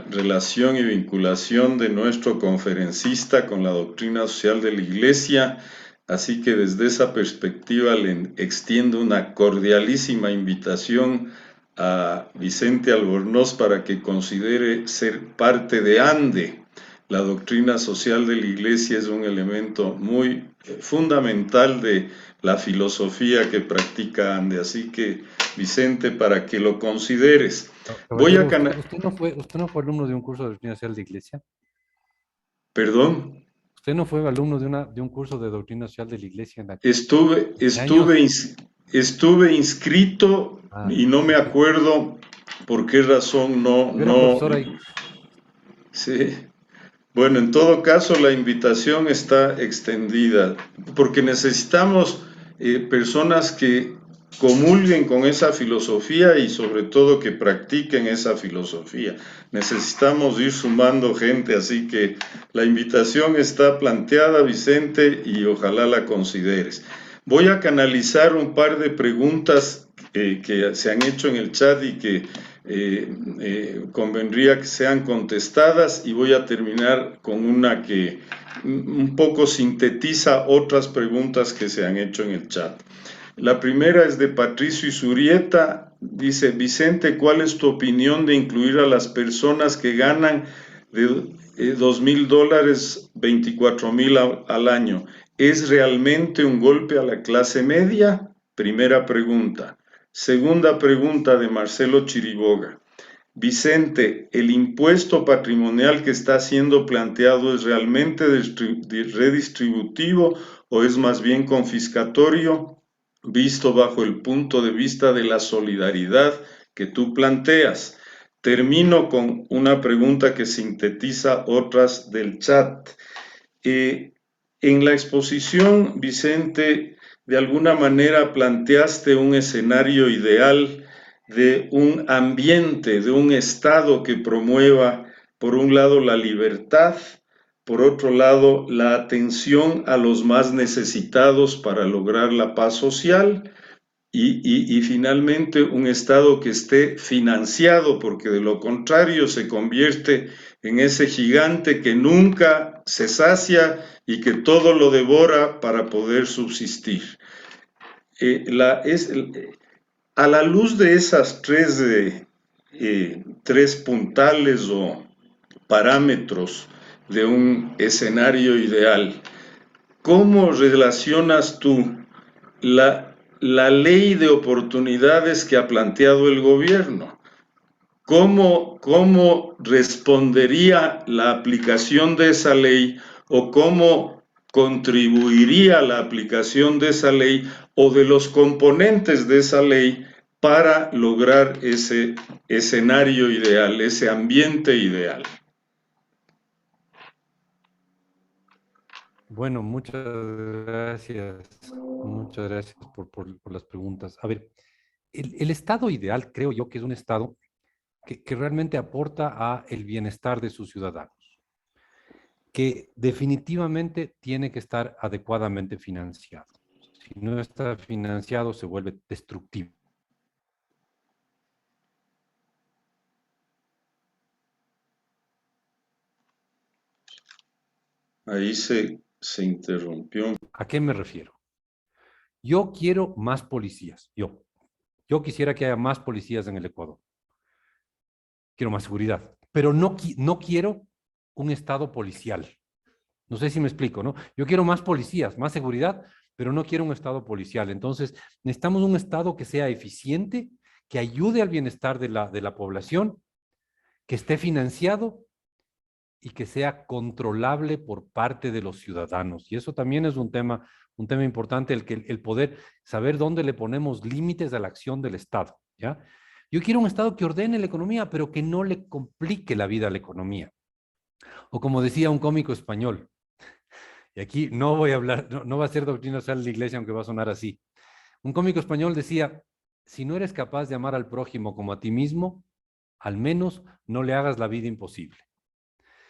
relación y vinculación de nuestro conferencista con la doctrina social de la Iglesia. Así que desde esa perspectiva le extiendo una cordialísima invitación a Vicente Albornoz para que considere ser parte de ANDE. La doctrina social de la Iglesia es un elemento muy fundamental de la filosofía que practica ANDE. Así que, Vicente, para que lo consideres. ¿Usted no fue alumno de un curso de doctrina social de la Iglesia? ¿Perdón? ¿Usted no fue alumno de un curso de doctrina social de la Iglesia? Estuve inscrito y no me acuerdo por qué razón no. Yo era profesor ahí. Sí. Bueno, en todo caso, la invitación está extendida, porque necesitamos personas que comulguen con esa filosofía y sobre todo que practiquen esa filosofía. Necesitamos ir sumando gente, así que la invitación está planteada, Vicente, y ojalá la consideres. Voy a canalizar un par de preguntas que se han hecho en el chat y que convendría que sean contestadas, y voy a terminar con una que un poco sintetiza otras preguntas que se han hecho en el chat. La primera es de Patricio Isurieta. Dice: Vicente, ¿cuál es tu opinión de incluir a las personas que ganan de $2,000, 24,000 al año? ¿Es realmente un golpe a la clase media? Primera pregunta. Segunda pregunta de Marcelo Chiriboga. Vicente, ¿el impuesto patrimonial que está siendo planteado es realmente redistributivo o es más bien confiscatorio? visto bajo el punto de vista de la solidaridad que tú planteas. Termino con una pregunta que sintetiza otras del chat. En la exposición, Vicente, de alguna manera planteaste un escenario ideal de un ambiente, de un Estado que promueva, por un lado, la libertad, por otro lado, la atención a los más necesitados para lograr la paz social y finalmente un Estado que esté financiado, porque de lo contrario se convierte en ese gigante que nunca se sacia y que todo lo devora para poder subsistir. A la luz de esas tres puntales o parámetros de un escenario ideal, ¿cómo relacionas tú la ley de oportunidades que ha planteado el gobierno? ¿Cómo respondería la aplicación de esa ley o cómo contribuiría la aplicación de esa ley o de los componentes de esa ley para lograr ese escenario ideal, ese ambiente ideal? Bueno, muchas gracias. Muchas gracias por las preguntas. A ver, el estado ideal creo yo que es un estado que realmente aporta a el bienestar de sus ciudadanos, que definitivamente tiene que estar adecuadamente financiado. Si no está financiado, se vuelve destructivo. Ahí se interrumpió. ¿A qué me refiero? Yo quiero más policías. Yo quisiera que haya más policías en el Ecuador. Quiero más seguridad, pero no quiero un estado policial. No sé si me explico, ¿no? Yo quiero más policías, más seguridad, pero no quiero un estado policial. Entonces, necesitamos un estado que sea eficiente, que ayude al bienestar de la población, que esté financiado y que sea controlable por parte de los ciudadanos. Y eso también es un tema importante, el poder saber dónde le ponemos límites a la acción del Estado, ¿ya? Yo quiero un Estado que ordene la economía, pero que no le complique la vida a la economía. O como decía un cómico español, y aquí no voy a hablar, no va a ser doctrina social de la iglesia, aunque va a sonar así. Un cómico español decía, si no eres capaz de amar al prójimo como a ti mismo, al menos no le hagas la vida imposible.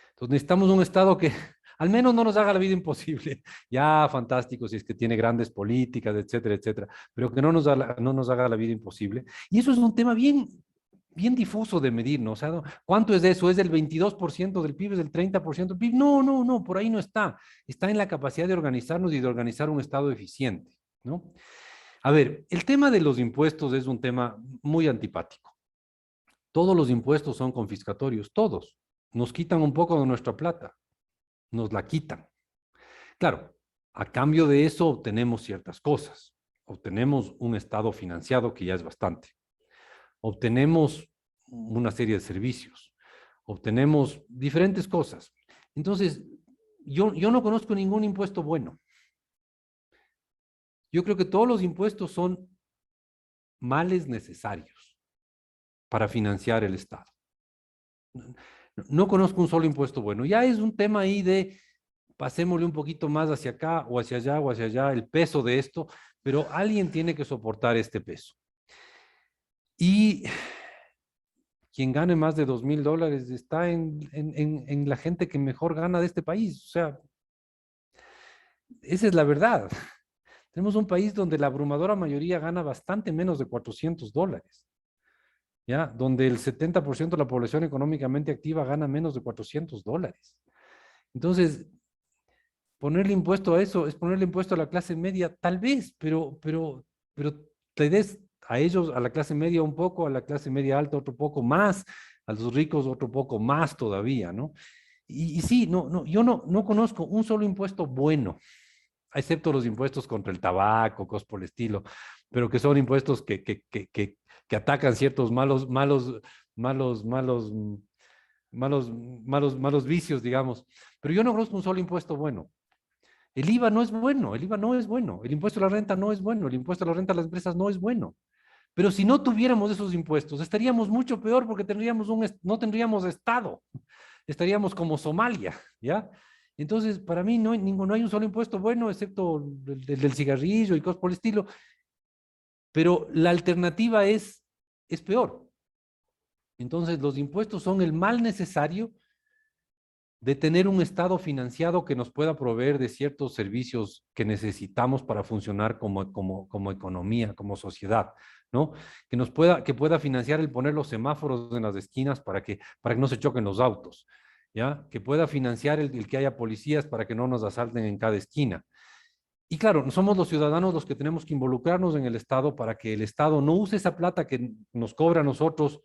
Entonces necesitamos un Estado que al menos no nos haga la vida imposible. Ya, fantástico, si es que tiene grandes políticas, etcétera, etcétera, pero que no nos haga la vida imposible. Y eso es un tema bien difuso de medir, ¿no? O sea, ¿cuánto es eso? ¿Es del 22% del PIB? ¿Es del 30% del PIB? No, por ahí no está. Está en la capacidad de organizarnos y de organizar un Estado eficiente, ¿no? A ver, el tema de los impuestos es un tema muy antipático. Todos los impuestos son confiscatorios, todos. Nos quitan un poco de nuestra plata, nos la quitan. Claro, a cambio de eso obtenemos ciertas cosas. Obtenemos un Estado financiado, que ya es bastante. Obtenemos una serie de servicios. Obtenemos diferentes cosas. Entonces, yo no conozco ningún impuesto bueno. Yo creo que todos los impuestos son males necesarios para financiar el Estado. No conozco un solo impuesto bueno. Ya es un tema ahí de pasémosle un poquito más hacia acá o hacia allá, el peso de esto, pero alguien tiene que soportar este peso. Y quien gane más de $2,000 está en la gente que mejor gana de este país. O sea, esa es la verdad. Tenemos un país donde la abrumadora mayoría gana bastante menos de $400. ¿Ya? Donde el 70% de la población económicamente activa gana menos de $400. Entonces, ponerle impuesto a eso es ponerle impuesto a la clase media, tal vez, pero te des a ellos, a la clase media un poco, a la clase media alta otro poco más, a los ricos otro poco más todavía, ¿no? Y sí, yo no conozco un solo impuesto bueno, excepto los impuestos contra el tabaco, cosas por el estilo, pero que son impuestos que atacan ciertos malos vicios, digamos. Pero yo no conozco un solo impuesto bueno. El IVA no es bueno, el IVA no es bueno, el impuesto a la renta no es bueno, el impuesto a la renta a las empresas no es bueno. Pero si no tuviéramos esos impuestos, estaríamos mucho peor porque no tendríamos Estado, estaríamos como Somalia, ¿ya? Entonces, para mí no hay un solo impuesto bueno, excepto el del cigarrillo y cosas por el estilo, pero la alternativa es peor. Entonces, los impuestos son el mal necesario de tener un Estado financiado que nos pueda proveer de ciertos servicios que necesitamos para funcionar como economía, como sociedad, ¿no? Que pueda financiar el poner los semáforos en las esquinas para que no se choquen los autos, ¿ya? Que pueda financiar el que haya policías para que no nos asalten en cada esquina. Y claro, somos los ciudadanos los que tenemos que involucrarnos en el Estado para que el Estado no use esa plata que nos cobra a nosotros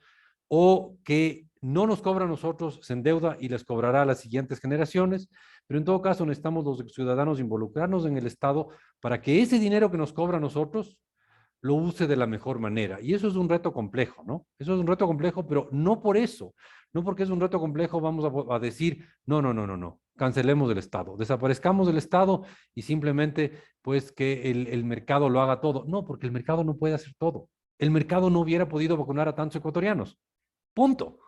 o que no nos cobra a nosotros, se endeuda y les cobrará a las siguientes generaciones, pero en todo caso necesitamos los ciudadanos involucrarnos en el Estado para que ese dinero que nos cobra a nosotros lo use de la mejor manera. Y eso es un reto complejo, ¿no? Eso es un reto complejo, pero no por eso, no porque es un reto complejo vamos a decir, no, cancelemos el Estado, desaparezcamos del Estado y simplemente pues que el mercado lo haga todo. No, porque el mercado no puede hacer todo. El mercado no hubiera podido vacunar a tantos ecuatorianos. Punto.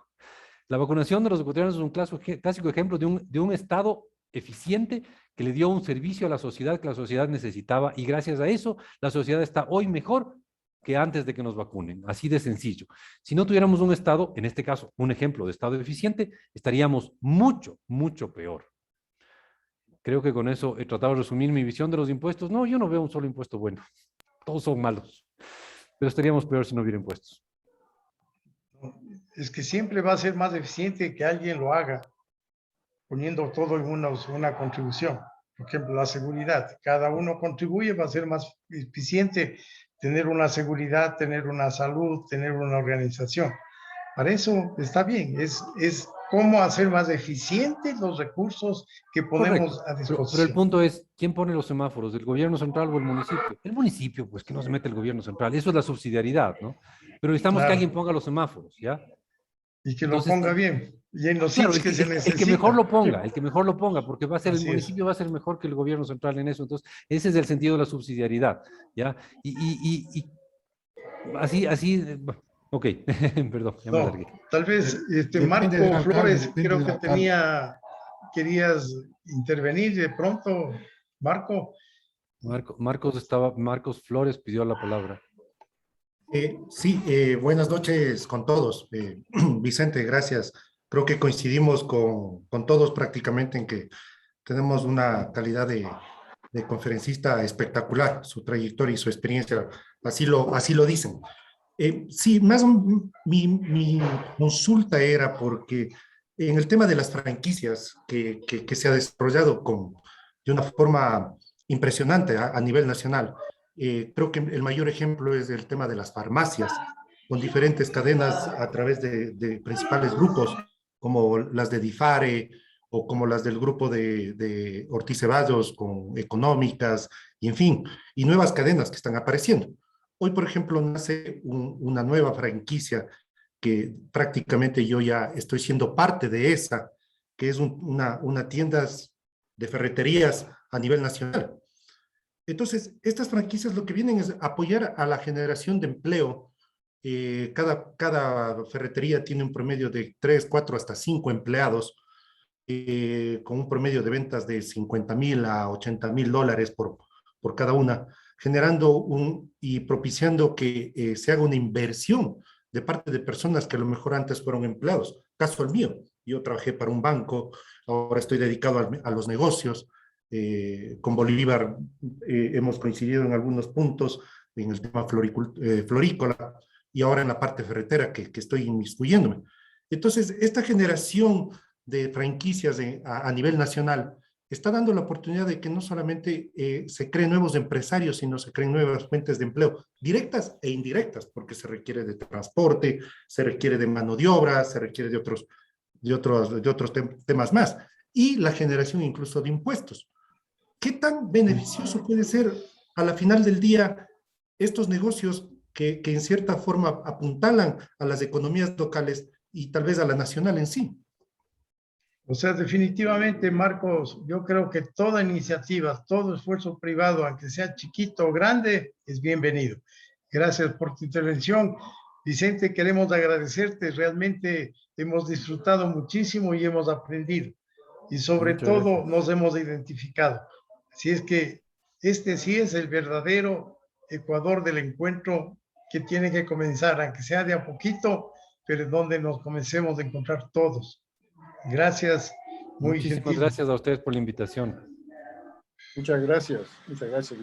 La vacunación de los ecuatorianos es un clásico ejemplo de un Estado eficiente que le dio un servicio a la sociedad que la sociedad necesitaba y gracias a eso la sociedad está hoy mejor que antes de que nos vacunen. Así de sencillo. Si no tuviéramos un Estado, en este caso un ejemplo de Estado eficiente, estaríamos mucho peor. Creo que con eso he tratado de resumir mi visión de los impuestos. No, yo no veo un solo impuesto bueno. Todos son malos. Pero estaríamos peor si no hubiera impuestos. Es que siempre va a ser más eficiente que alguien lo haga, poniendo todo en una contribución. Por ejemplo, la seguridad. Cada uno contribuye, va a ser más eficiente tener una seguridad, tener una salud, tener una organización. Para eso está bien, es cómo hacer más eficientes los recursos que ponemos Correcto. a Pero el disposición. punto es, ¿quién pone los semáforos? ¿El gobierno central o el municipio? El municipio, pues que no se mete el gobierno central. Eso es la subsidiariedad, ¿no? Pero necesitamos que alguien Claro, ponga los semáforos, ¿ya? y que lo Entonces, ponga bien, y en los claro, sitios que se el que mejor necesita. lo ponga, el que mejor lo ponga, porque el Así es. municipio va a ser mejor que el gobierno central en eso. Entonces, ese es el sentido de la subsidiariedad, ¿ya? Y así, ok, perdón, ya me No, alargué. tal vez Depende del Marco alcalde, Flores, depende creo del que alcalde. querías intervenir de pronto, Marco. Marcos Flores pidió la palabra. Sí, buenas noches con todos. Vicente, gracias. Creo que coincidimos con todos prácticamente en que tenemos una calidad de conferencista espectacular. Su trayectoria y su experiencia así lo dicen. Sí, mi consulta era porque en el tema de las franquicias que se ha desarrollado de una forma impresionante a nivel nacional, creo que el mayor ejemplo es el tema de las farmacias, con diferentes cadenas a través de principales grupos, como las de Difare o como las del grupo de Ortiz Ceballos, con Económicas, y en fin, y nuevas cadenas que están apareciendo. Hoy, por ejemplo, nace una nueva franquicia que prácticamente yo ya estoy siendo parte de esa, que es una tienda de ferreterías a nivel nacional. Entonces, estas franquicias lo que vienen es apoyar a la generación de empleo. Cada ferretería tiene un promedio de 3, 4, hasta 5 empleados, con un promedio de ventas de 50,000 a 80,000 dólares por cada una, generando y propiciando que se haga una inversión de parte de personas que a lo mejor antes fueron empleados. Caso el mío, yo trabajé para un banco, ahora estoy dedicado a los negocios. Con Bolívar hemos coincidido en algunos puntos en el tema florícola y ahora en la parte ferretera que estoy inmiscuyéndome. Entonces, esta generación de franquicias a nivel nacional está dando la oportunidad de que no solamente se creen nuevos empresarios, sino se creen nuevas fuentes de empleo, directas e indirectas, porque se requiere de transporte, se requiere de mano de obra, se requiere de otros temas más, y la generación incluso de impuestos. ¿Qué tan beneficioso puede ser a la final del día estos negocios que en cierta forma apuntalan a las economías locales y tal vez a la nacional en sí? O sea, definitivamente, Marcos, yo creo que toda iniciativa, todo esfuerzo privado, aunque sea chiquito o grande, es bienvenido. Gracias por tu intervención. Vicente, queremos agradecerte. Realmente hemos disfrutado muchísimo y hemos aprendido. Y sobre Muchas todo gracias. nos hemos identificado. Así es que este sí es el verdadero Ecuador del encuentro que tiene que comenzar, aunque sea de a poquito, pero donde nos comencemos a encontrar todos. Gracias, muy Muchísimas gentil. gracias a ustedes por la invitación. Muchas gracias, Vicente. Gracias,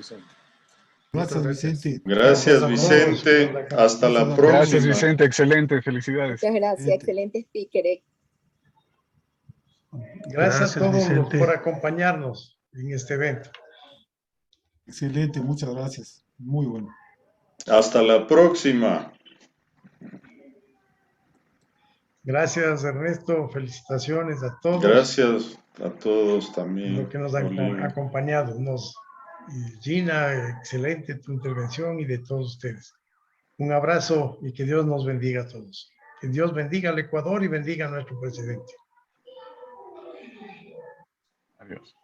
Muchas gracias. Vicente. Gracias, Vamos, Vicente. Hasta la Gracias, próxima. Gracias, Vicente. Excelente. Felicidades. Muchas gracias, excelente speaker. Gracias a todos Vicente. por acompañarnos en este evento. Excelente, muchas gracias. Muy bueno. Hasta la próxima. Gracias, Ernesto. Felicitaciones a todos. Gracias a todos también. Lo que nos han Oliver. acompañado. Gina, excelente tu intervención y de todos ustedes. Un abrazo y que Dios nos bendiga a todos. Que Dios bendiga al Ecuador y bendiga a nuestro presidente. Adiós.